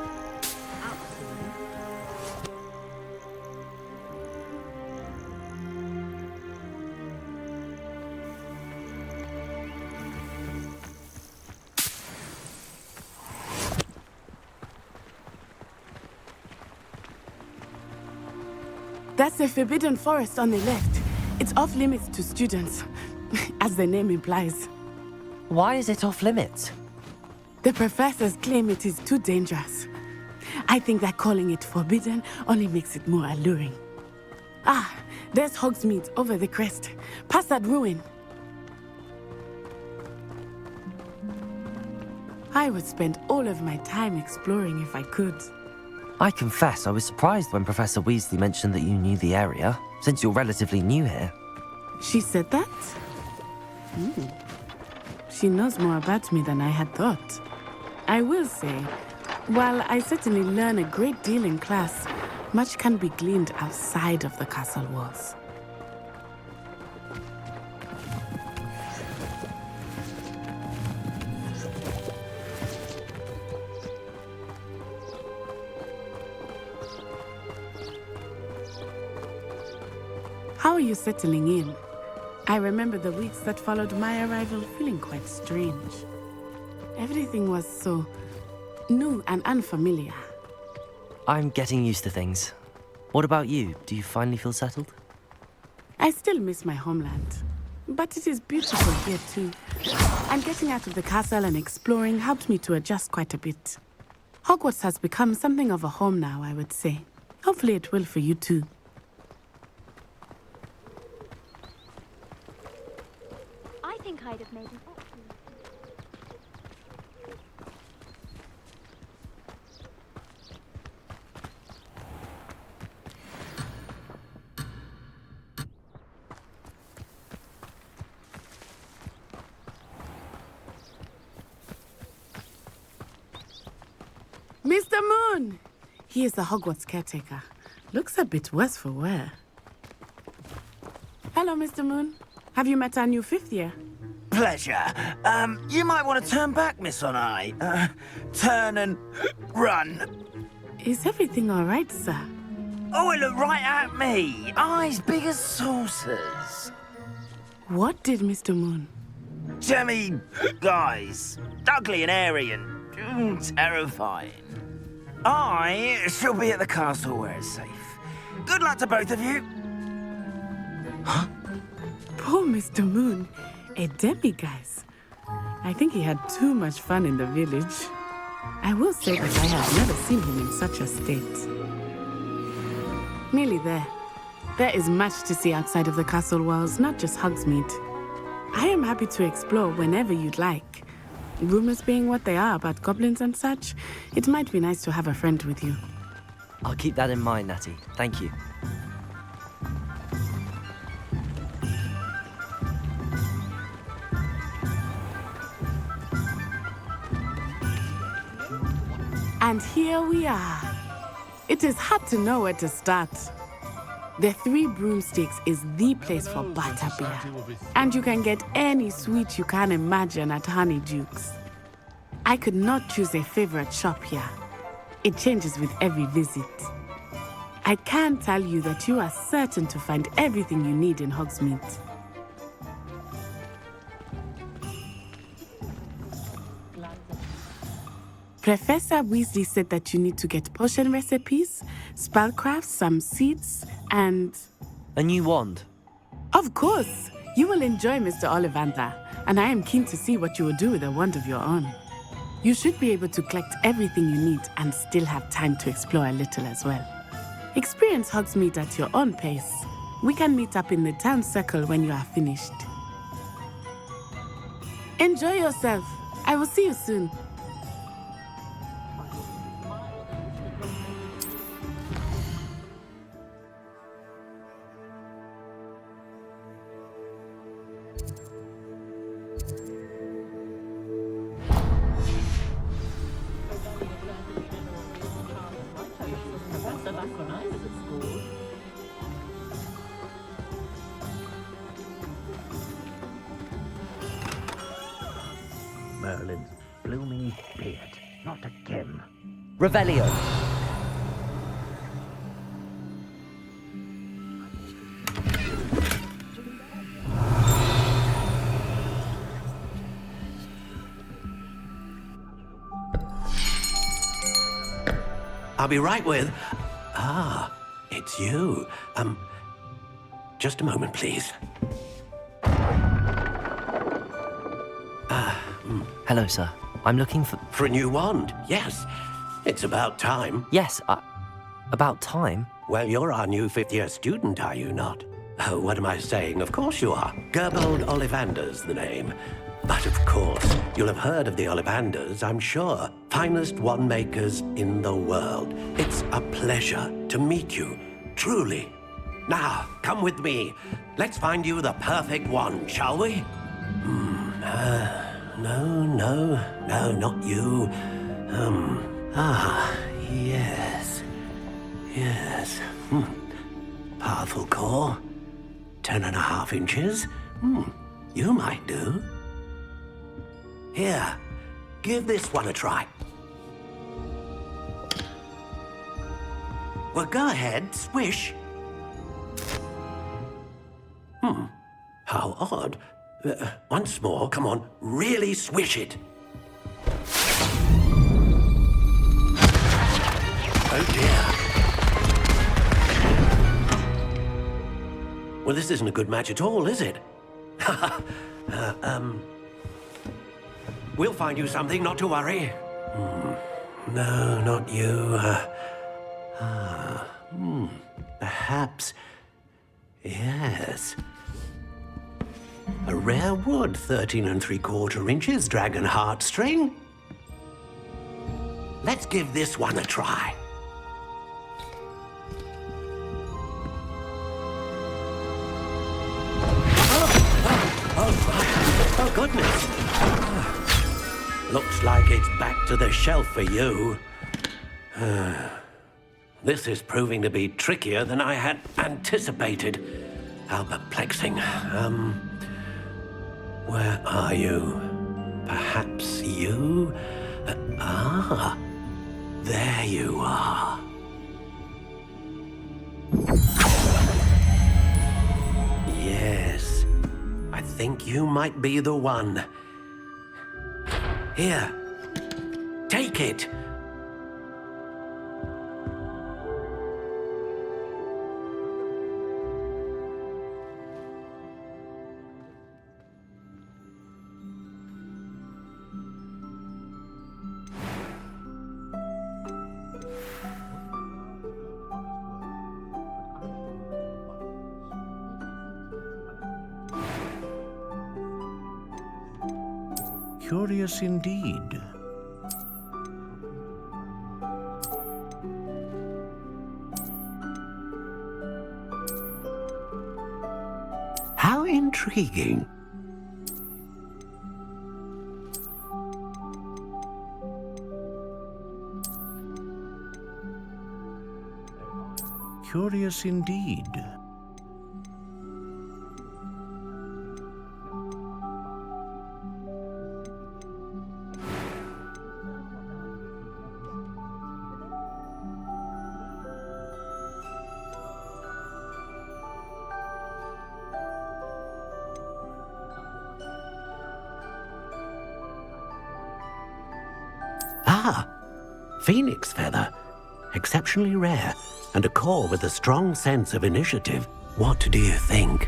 Speaker 17: That's the Forbidden Forest on the left. It's off limits to students, as the name implies.
Speaker 2: Why is it off limits?
Speaker 17: The professors claim it is too dangerous. I think that calling it forbidden only makes it more alluring. Ah, there's Hogsmeade over the crest, past that ruin. I would spend all of my time exploring if I could.
Speaker 2: I confess I was surprised when Professor Weasley mentioned that you knew the area, since you're relatively new here.
Speaker 17: She said that? She knows more about me than I had thought. I will say, while I certainly learn a great deal in class, much can be gleaned outside of the castle walls. How are you settling in? I remember the weeks that followed my arrival feeling quite strange. Everything was so new and unfamiliar.
Speaker 2: I'm getting used to things. What about you? Do you finally feel settled?
Speaker 17: I still miss my homeland, but it is beautiful here too. And getting out of the castle and exploring helped me to adjust quite a bit. Hogwarts has become something of a home now, I would say. Hopefully it will for you too.
Speaker 9: I think I'd have made an
Speaker 17: Mr. Moon! He is the Hogwarts caretaker. Looks a bit worse for wear. Hello, Mr. Moon. Have you met our new 5th year?
Speaker 20: Pleasure. You might want to turn back, Miss Onai. Turn and run.
Speaker 17: Is everything all right, sir?
Speaker 20: Oh, it looked right at me. Eyes big as saucers.
Speaker 17: What did Mr. Moon?
Speaker 20: Jemmy, guys. Ugly and airy and terrifying. I shall be at the castle where it's safe. Good luck to both of you.
Speaker 17: Poor Mr. Moon. A demiguise. I think he had too much fun in the village. I will say that I have never seen him in such a state. Nearly there. There is much to see outside of the castle walls, not just Hogsmeade. I am happy to explore whenever you'd like. Rumors being what they are about goblins and such, it might be nice to have a friend with you.
Speaker 2: I'll keep that in mind, Natty. Thank you.
Speaker 17: And here we are. It is hard to know where to start. The Three Broomsticks is the place for butterbeer. And you can get any sweet you can imagine at Honeyduke's. I could not choose a favorite shop here. It changes with every visit. I can tell you that you are certain to find everything you need in Hogsmeade. Professor Weasley said that you need to get potion recipes, spellcrafts, some seeds, and...
Speaker 2: A new wand?
Speaker 17: Of course! You will enjoy Mr. Ollivander, and I am keen to see what you will do with a wand of your own. You should be able to collect everything you need and still have time to explore a little as well. Experience Hogsmeade at your own pace. We can meet up in the town circle when you are finished. Enjoy yourself. I will see you soon.
Speaker 5: Merlin's blooming beard. Not again.
Speaker 2: Revelio.
Speaker 18: I'll be right with... Ah, it's you. Just a moment, please.
Speaker 2: Hello, sir. I'm looking for...
Speaker 18: For a new wand, yes. It's about time.
Speaker 2: Yes, about time?
Speaker 18: Well, you're our new 5th-year student, are you not? Oh, what am I saying? Of course you are. Gerbold Ollivander's the name. But of course, you'll have heard of the Ollivanders, I'm sure. Finest wand makers in the world. It's a pleasure to meet you, truly. Now, come with me. Let's find you the perfect wand, shall we? No, not you. Yes. Powerful core. 10.5 inches. You might do. Here, give this one a try. Well, go ahead, swish. How odd. Once more, come on, really swish it. Oh dear. Well, this isn't a good match at all, is it? We'll find you something, not to worry. No, not you. Perhaps. Yes. A rare wood, 13 3/4 inches, dragon heartstring. Let's give this one a try. Oh, goodness. Looks like it's back to the shelf for you. This is proving to be trickier than I had anticipated. How perplexing. Where are you? Perhaps you? There you are. Yes, I think you might be the one. Here, take it.
Speaker 14: Curious indeed.
Speaker 18: How intriguing.
Speaker 14: Curious indeed.
Speaker 18: Phoenix feather. Exceptionally rare, and a core with a strong sense of initiative. What do you think?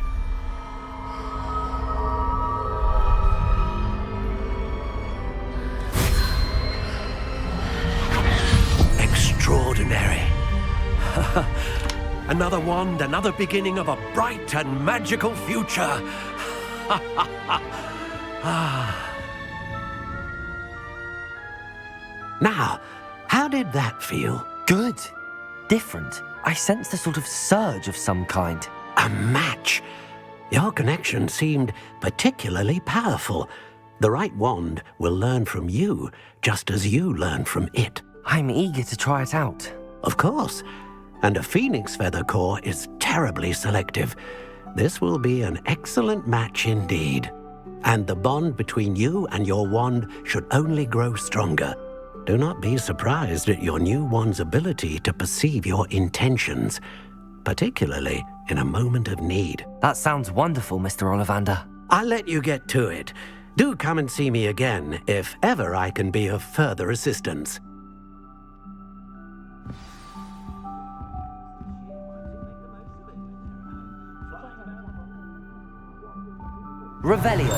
Speaker 18: Extraordinary. Another wand, another beginning of a bright and magical future. Now, how did that feel?
Speaker 2: Good. Different. I sensed a sort of surge of some kind.
Speaker 18: A match. Your connection seemed particularly powerful. The right wand will learn from you, just as you learn from it.
Speaker 2: I'm eager to try it out.
Speaker 18: Of course. And a phoenix feather core is terribly selective. This will be an excellent match indeed. And the bond between you and your wand should only grow stronger. Do not be surprised at your new wand's ability to perceive your intentions, particularly in a moment of need.
Speaker 2: That sounds wonderful, Mr. Ollivander.
Speaker 18: I'll let you get to it. Do come and see me again if ever I can be of further assistance.
Speaker 2: Revelio.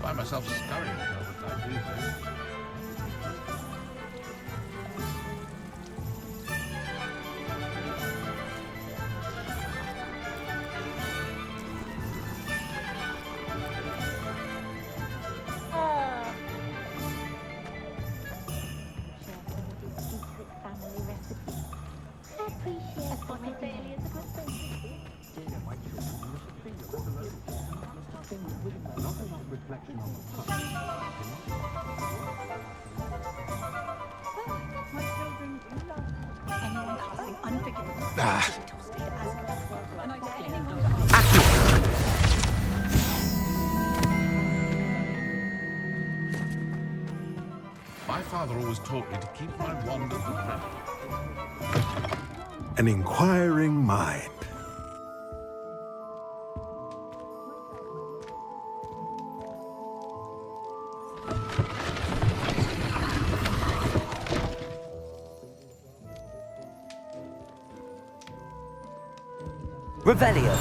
Speaker 14: Find myself scurrying over I do this. My father always taught me to keep my wand at the ready.
Speaker 21: An inquiring mind.
Speaker 2: Revelio.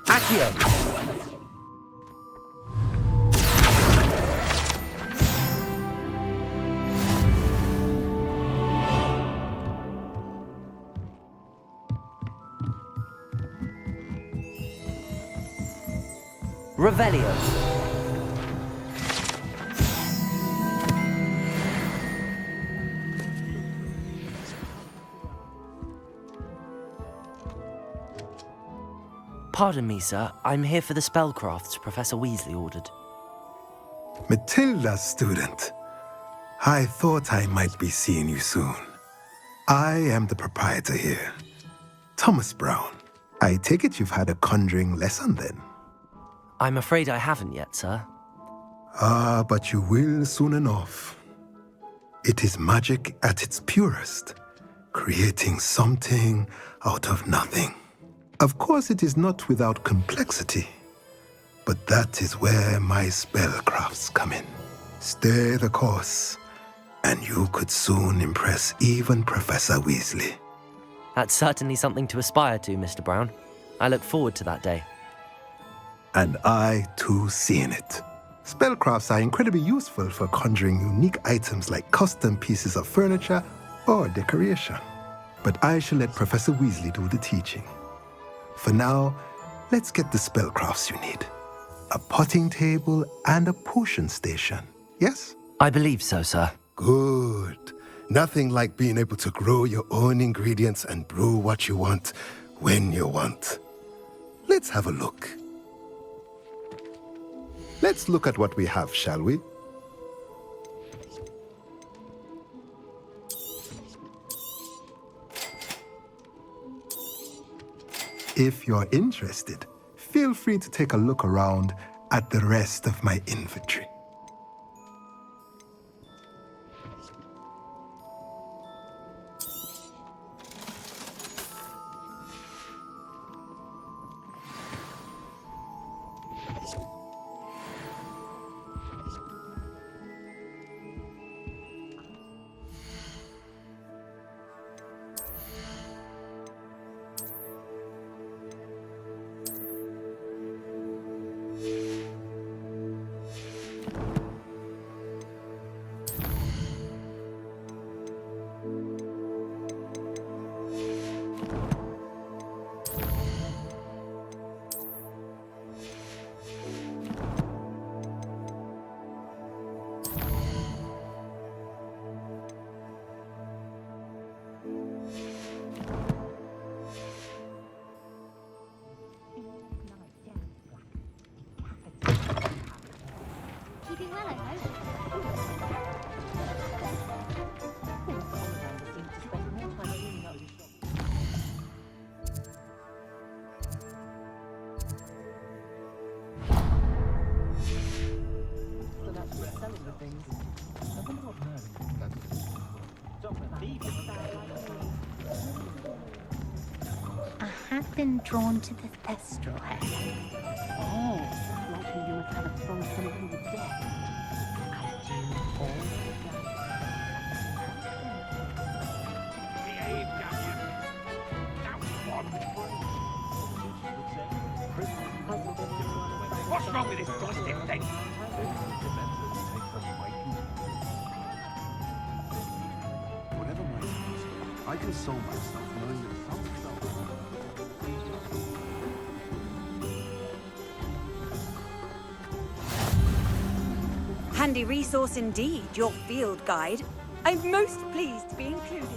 Speaker 2: Accio. Revelio. Pardon me, sir. I'm here for the spellcrafts Professor Weasley ordered.
Speaker 21: Matilda's student. I thought I might be seeing you soon. I am the proprietor here, Thomas Brown. I take it you've had a conjuring lesson then?
Speaker 2: I'm afraid I haven't yet, sir.
Speaker 21: Ah, but you will soon enough. It is magic at its purest, creating something out of nothing. Of course, it is not without complexity, but that is where my spellcrafts come in. Stay the course, and you could soon impress even Professor Weasley.
Speaker 2: That's certainly something to aspire to, Mr. Brown. I look forward to that day.
Speaker 21: And I, too, seeing it. Spellcrafts are incredibly useful for conjuring unique items like custom pieces of furniture or decoration. But I shall let Professor Weasley do the teaching. For now, let's get the spellcrafts you need. A potting table and a potion station, yes?
Speaker 2: I believe so, sir.
Speaker 21: Good. Nothing like being able to grow your own ingredients and brew what you want when you want. Let's have a look. Let's look at what we have, shall we? If you're interested, feel free to take a look around at the rest of my inventory.
Speaker 22: Been drawn to the thestral hair. Oh, likely you must have a strong connection with death.
Speaker 20: What's wrong with this goddamn thing?
Speaker 23: Whatever my task, I console myself knowing that some stuff
Speaker 1: Handy resource indeed, your field guide. I'm most pleased to be included.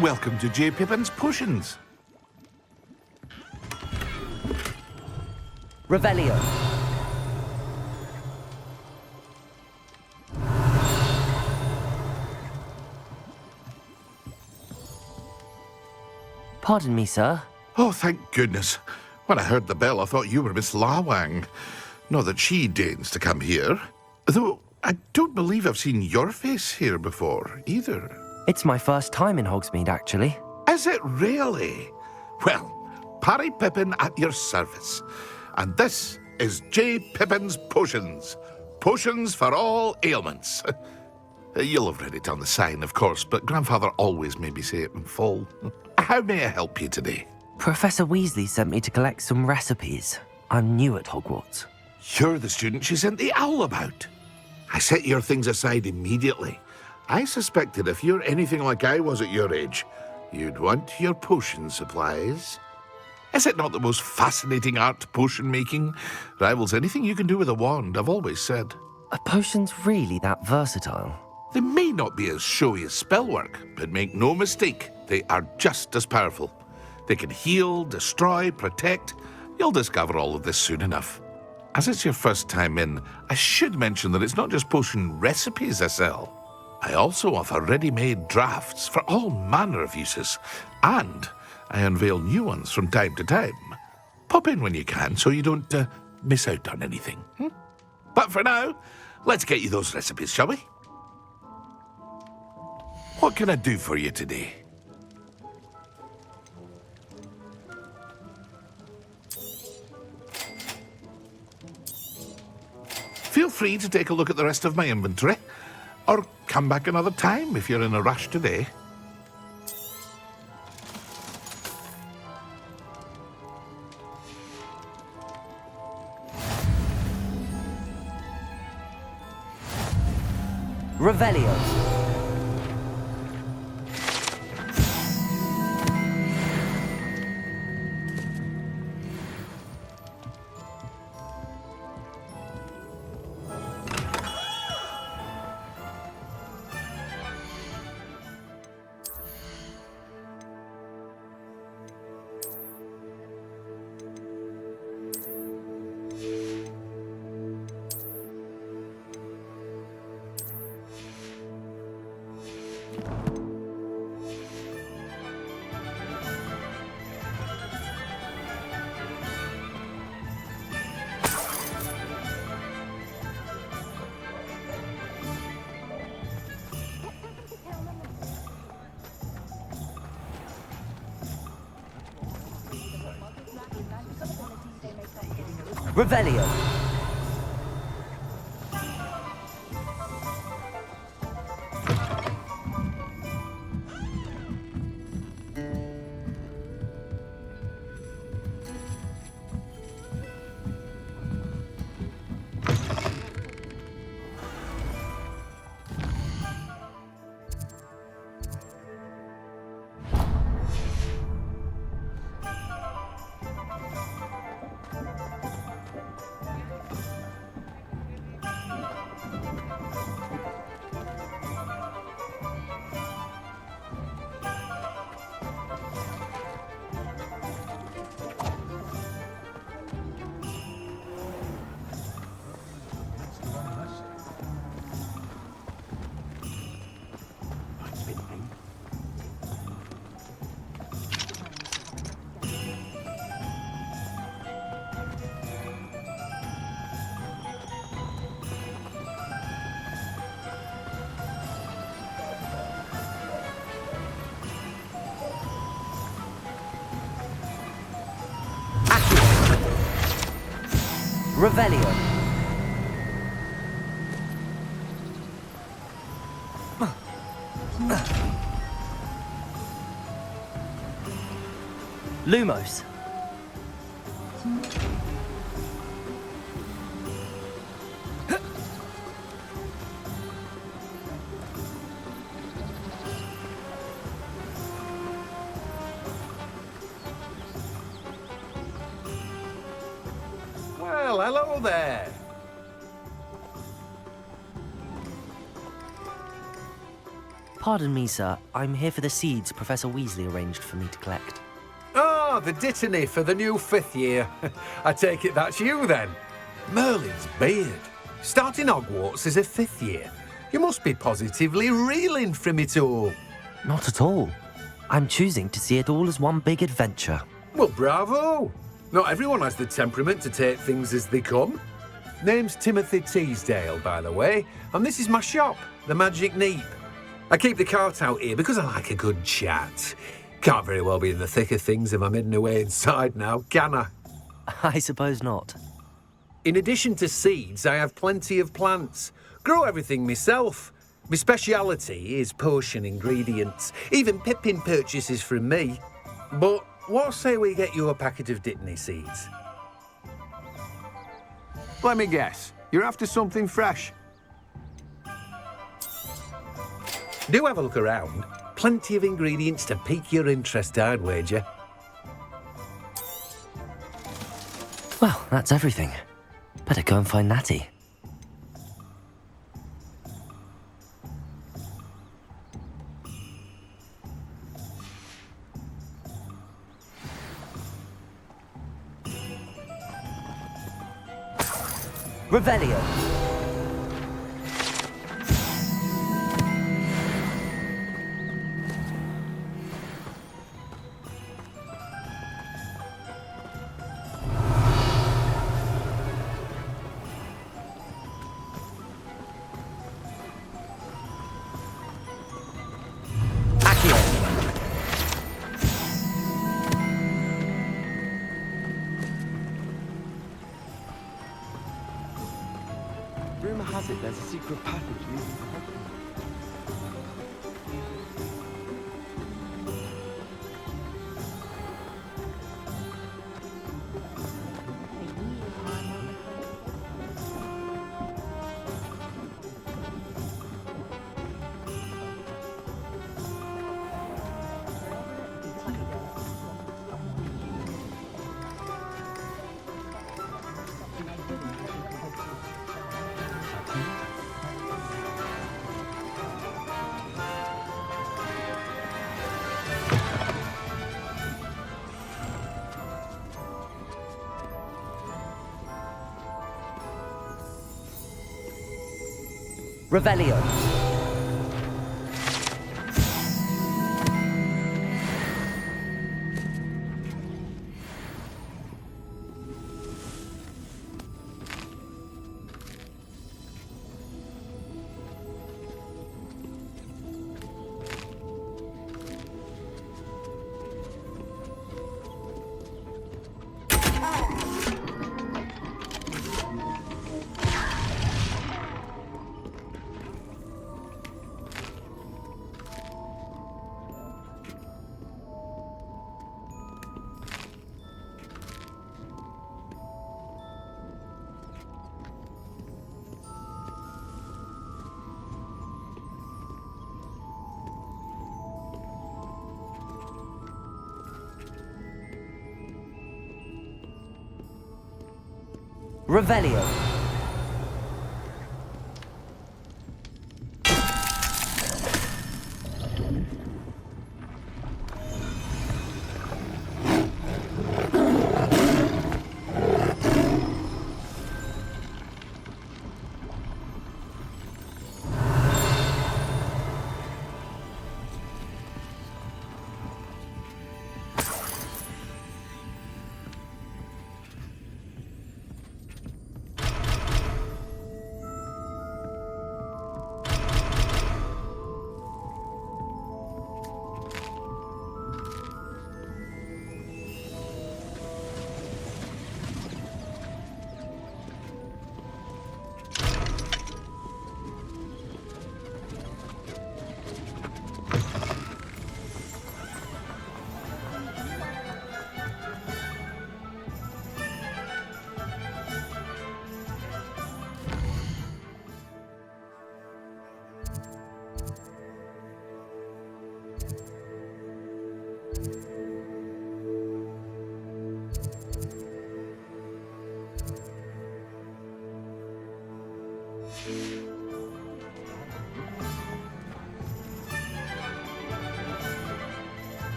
Speaker 14: Welcome to J. Pippin's Potions.
Speaker 2: Revelio. Pardon me, sir.
Speaker 14: Oh, thank goodness. When I heard the bell, I thought you were Miss Lawang. Not that she deigns to come here. Though, I don't believe I've seen your face here before, either.
Speaker 2: It's my first time in Hogsmeade, actually.
Speaker 14: Is it really? Well, Parry Pippin at your service. And this is J. Pippin's Potions. Potions for all ailments. You'll have read it on the sign, of course, but Grandfather always made me say it in full. How may I help you today?
Speaker 2: Professor Weasley sent me to collect some recipes. I'm new at Hogwarts.
Speaker 14: You're the student she sent the owl about. I set your things aside immediately. I suspected if you're anything like I was at your age, you'd want your potion supplies. Is it not the most fascinating art, potion making? Rivals anything you can do with a wand, I've always said.
Speaker 2: Are potions really that versatile?
Speaker 14: They may not be as showy as spellwork, but make no mistake, they are just as powerful. They can heal, destroy, protect. You'll discover all of this soon enough. As it's your first time in, I should mention that it's not just potion recipes I sell. I also offer ready-made drafts for all manner of uses, and I unveil new ones from time to time. Pop in when you can so you don't miss out on anything. But for now, let's get you those recipes, shall we? What can I do for you today? Feel free to take a look at the rest of my inventory, or come back another time if you're in a rush today.
Speaker 2: Revelio. Revelio. Revelio. Lumos.
Speaker 3: Well, hello there.
Speaker 2: Pardon me, sir. I'm here for the seeds Professor Weasley arranged for me to collect.
Speaker 3: Ah, the dittany for the new 5th year. I take it that's you, then. Merlin's beard. Starting Hogwarts as a 5th year. You must be positively reeling from it all.
Speaker 2: Not at all. I'm choosing to see it all as one big adventure.
Speaker 3: Well, bravo. Not everyone has the temperament to take things as they come. Name's Timothy Teasdale, by the way, and this is my shop, the Magic Neep. I keep the cart out here because I like a good chat. Can't very well be in the thick of things if I'm hidden away inside now, can I?
Speaker 2: I suppose not.
Speaker 3: In addition to seeds, I have plenty of plants. Grow everything myself. My speciality is potion ingredients. Even Pippin purchases from me. But what say we get you a packet of dittany seeds?
Speaker 8: Let me guess. You're after something fresh.
Speaker 3: Do have a look around. Plenty of ingredients to pique your interest, I'd wager.
Speaker 2: Well, that's everything. Better go and find Natty. Revelio.
Speaker 15: Rumor has it there's a secret passage leading to Hogwarts.
Speaker 2: Revelio. Revelio.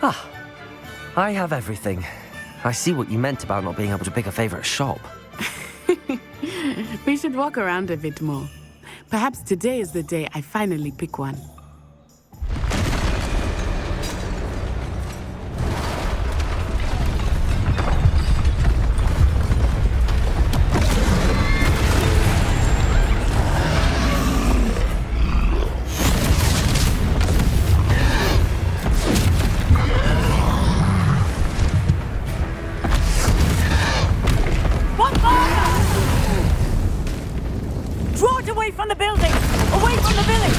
Speaker 2: Ah, I have everything. I see what you meant about not being able to pick a favorite shop.
Speaker 17: We should walk around a bit more. Perhaps today is the day I finally pick one.
Speaker 1: From the building! Away from the village!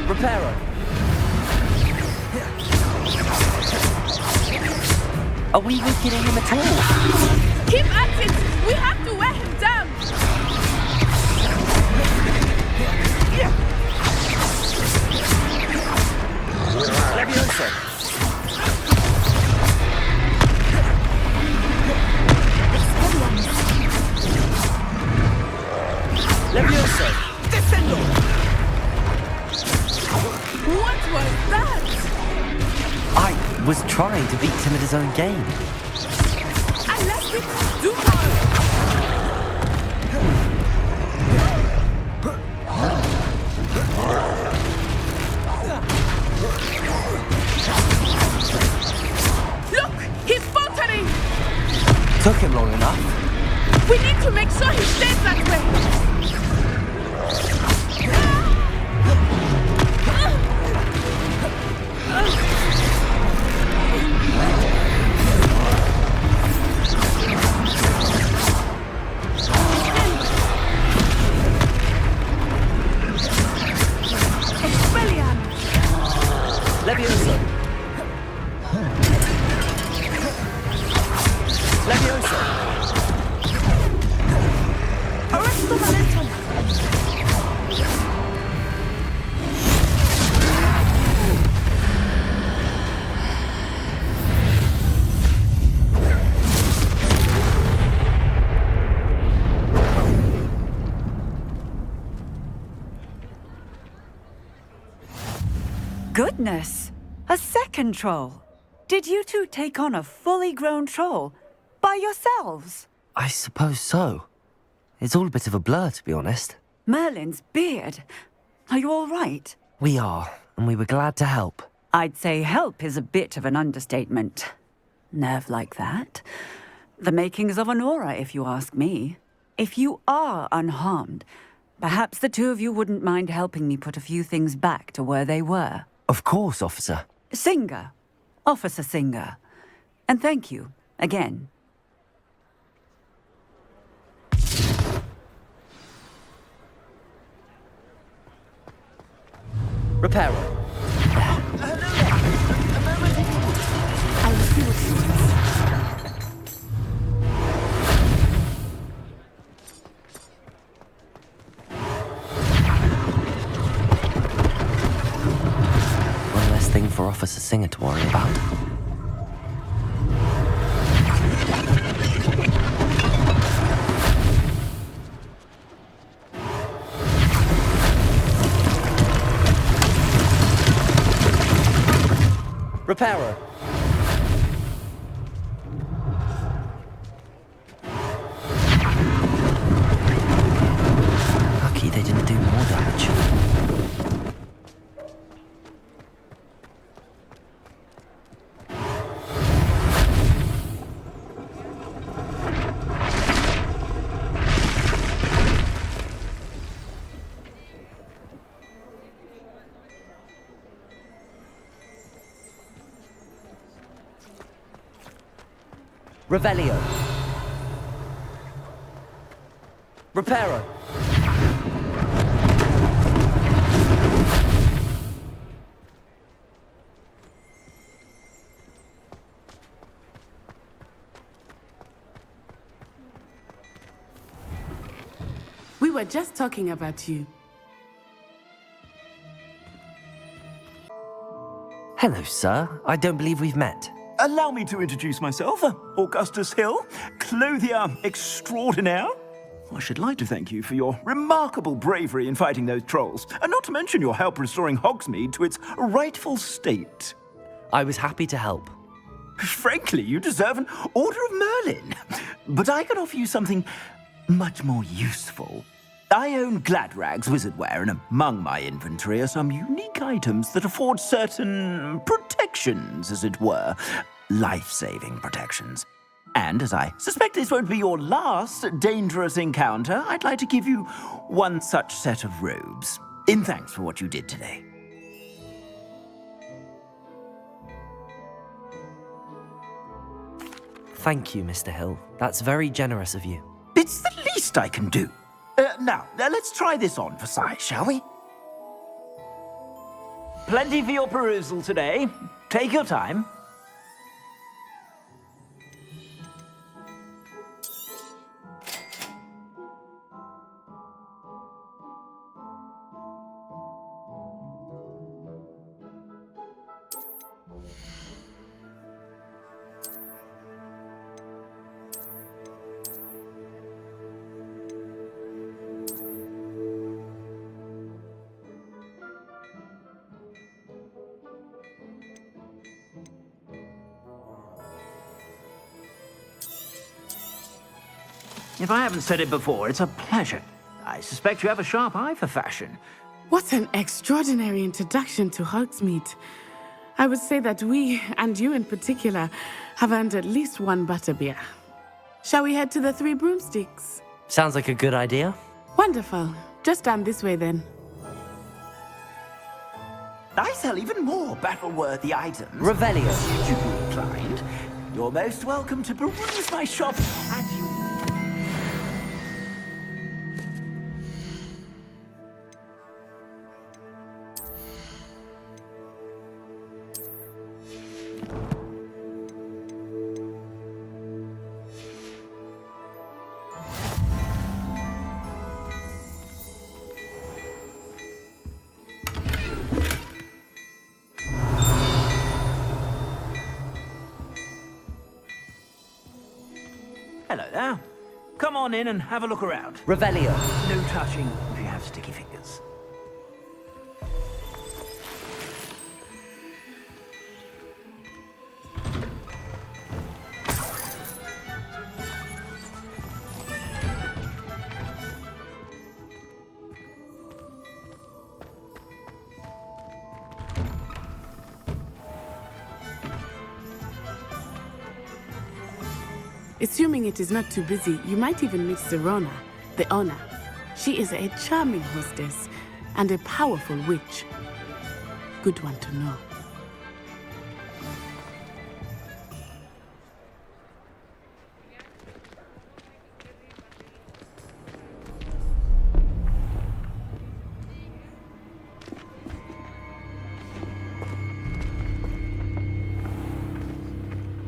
Speaker 2: Reparo. Are we weakening him at all?
Speaker 17: Keep at it! We have to wear him down!
Speaker 2: Leviosa! Leviosa! Descendo!
Speaker 17: What was that?
Speaker 2: I was trying to beat him at his own game.
Speaker 17: I left him do more! Look! He's faltering!
Speaker 2: Took him long enough.
Speaker 17: We need to make sure he stays that way!
Speaker 2: Leviosa! Leviosa!
Speaker 17: Arresto momentum!
Speaker 1: Goodness! A second troll! Did you two take on a fully grown troll? By yourselves?
Speaker 2: I suppose so. It's all a bit of a blur, to be honest.
Speaker 1: Merlin's beard. Are you all right?
Speaker 2: We are, and we were glad to help.
Speaker 1: I'd say help is a bit of an understatement. Nerve like that. The makings of an aura, if you ask me. If you are unharmed, perhaps the two of you wouldn't mind helping me put a few things back to where they were.
Speaker 2: Of course, officer.
Speaker 1: Singer. Officer Singer. And thank you, again.
Speaker 2: Reparo.
Speaker 17: I will see what she wants.
Speaker 2: One less thing for Officer Singer to worry about. Reparo. Lucky they didn't do more damage. Revelio. Reparo.
Speaker 17: were just talking about you.
Speaker 2: Hello, sir. I don't believe we've met.
Speaker 20: Allow me to introduce myself, Augustus Hill, clothier extraordinaire. I should like to thank you for your remarkable bravery in fighting those trolls, and not to mention your help restoring Hogsmeade to its rightful state.
Speaker 2: I was happy to help.
Speaker 20: Frankly, you deserve an Order of Merlin. But I can offer you something much more useful. I own Gladrag's wizardware, and among my inventory are some unique items that afford certain protections, as it were. Life-saving protections. And as I suspect this won't be your last dangerous encounter, I'd like to give you one such set of robes, in thanks for what you did today.
Speaker 2: Thank you, Mr. Hill. That's very generous of you.
Speaker 20: It's the least I can do. Now, let's try this on for size, shall we? Plenty for your perusal today. Take your time. If I haven't said it before, it's a pleasure. I suspect you have a sharp eye for fashion.
Speaker 17: What an extraordinary introduction to Hogsmeade. I would say that we, and you in particular, have earned at least one butterbeer. Shall we head to the Three Broomsticks?
Speaker 2: Sounds like a good idea.
Speaker 17: Wonderful. Just down this way then.
Speaker 20: I sell even more battle-worthy items.
Speaker 2: Revelio.
Speaker 20: Should you be inclined, you're most welcome to peruse my shop at you. Hello there. Come on in and have a look around.
Speaker 2: Revelio.
Speaker 20: No touching if you have sticky fingers.
Speaker 17: Assuming it is not too busy, you might even meet Serona, the owner. She is a charming hostess and a powerful witch. Good one to know.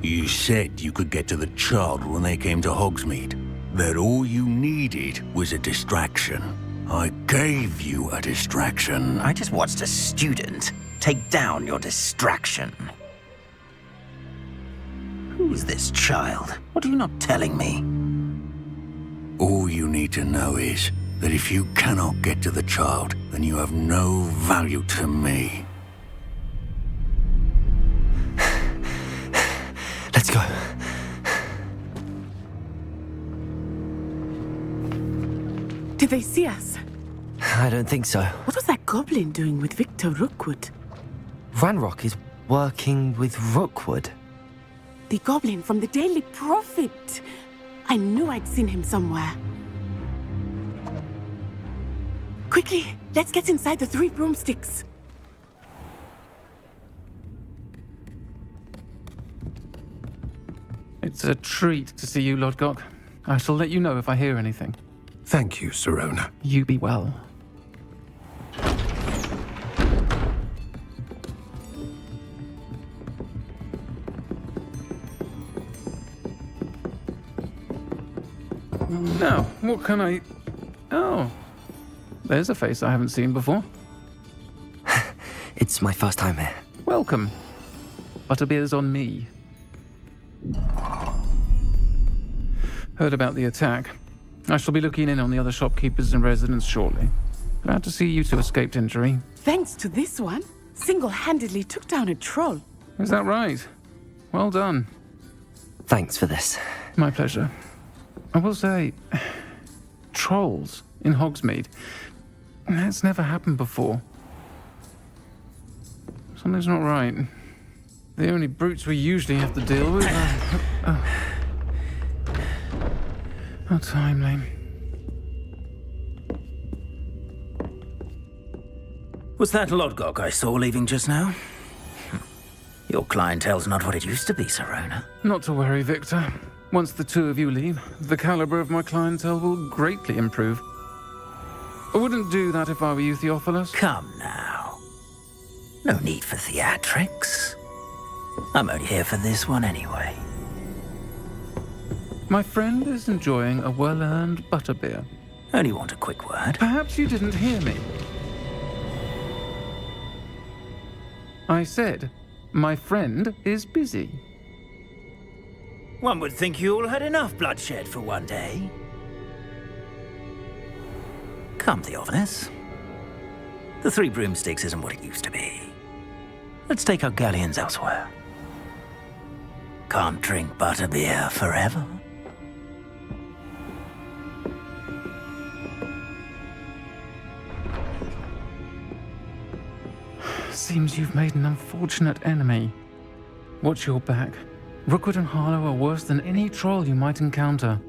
Speaker 10: You said you could get to the child when they came to Hogsmeade. That all you needed was a distraction. I gave you a distraction.
Speaker 20: I just watched a student take down your distraction. Who's this child? What are you not telling me?
Speaker 10: All you need to know is that if you cannot get to the child, then you have no value to me.
Speaker 2: Let's go.
Speaker 17: Did they see us?
Speaker 2: I don't think so.
Speaker 17: What was that goblin doing with Victor Rookwood?
Speaker 2: Ranrock is working with Rookwood.
Speaker 17: The goblin from the Daily Prophet. I knew I'd seen him somewhere. Quickly, let's get inside the Three Broomsticks.
Speaker 12: It's a treat to see you, Lord Gok. I shall let you know if I hear anything.
Speaker 3: Thank you, Serona.
Speaker 12: You be well. Now, what can I Oh, there's a face I haven't seen before.
Speaker 2: It's my first time here.
Speaker 12: Welcome. Butterbeer's on me. Heard about the attack. I shall be looking in on the other shopkeepers and residents shortly. Glad to see you two escaped injury.
Speaker 17: Thanks to this one, single-handedly took down a troll.
Speaker 12: Is that right? Well done.
Speaker 2: Thanks for this.
Speaker 12: My pleasure. I will say, trolls in Hogsmeade. That's never happened before. Something's not right. The only brutes we usually have to deal with are... How timely.
Speaker 5: Was that Lodgok I saw leaving just now? Your clientele's not what it used to be, Serona.
Speaker 12: Not to worry, Victor. Once the two of you leave, the caliber of my clientele will greatly improve. I wouldn't do that if I were you, Theophilus.
Speaker 5: Come now. No need for theatrics. I'm only here for this one anyway.
Speaker 12: My friend is enjoying a well-earned butterbeer.
Speaker 5: Only want a quick word.
Speaker 12: Perhaps you didn't hear me. I said, my friend is busy.
Speaker 5: One would think you all had enough bloodshed for one day. Come, Theophilus. The Three Broomsticks isn't what it used to be. Let's take our galleons elsewhere. Can't drink butterbeer forever.
Speaker 12: Seems you've made an unfortunate enemy. Watch your back. Rookwood and Harlow are worse than any troll you might encounter.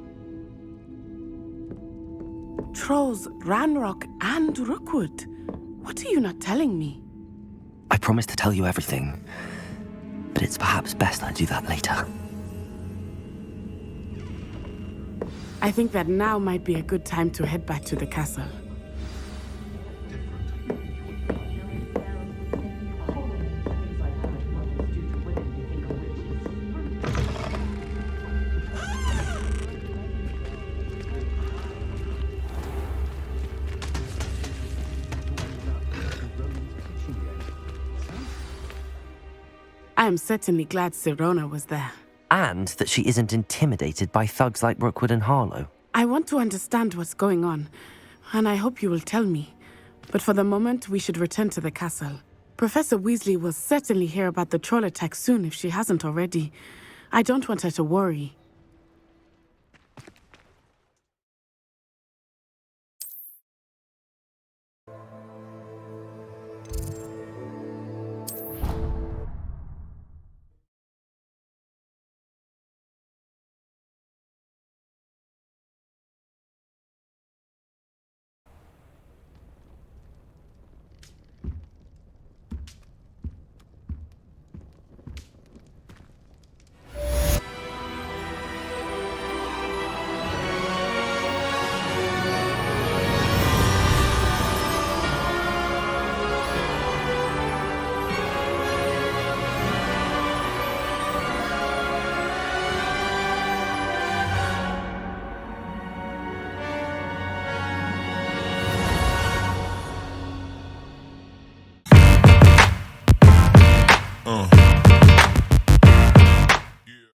Speaker 17: Trolls, Ranrock, and Rookwood. What are you not telling me?
Speaker 2: I promised to tell you everything, but it's perhaps best I do that later.
Speaker 17: I think that now might be a good time to head back to the castle. I am certainly glad Serona was there.
Speaker 2: And that she isn't intimidated by thugs like Rookwood and Harlow.
Speaker 17: I want to understand what's going on, and I hope you will tell me. But for the moment, we should return to the castle. Professor Weasley will certainly hear about the troll attack soon if she hasn't already. I don't want her to worry.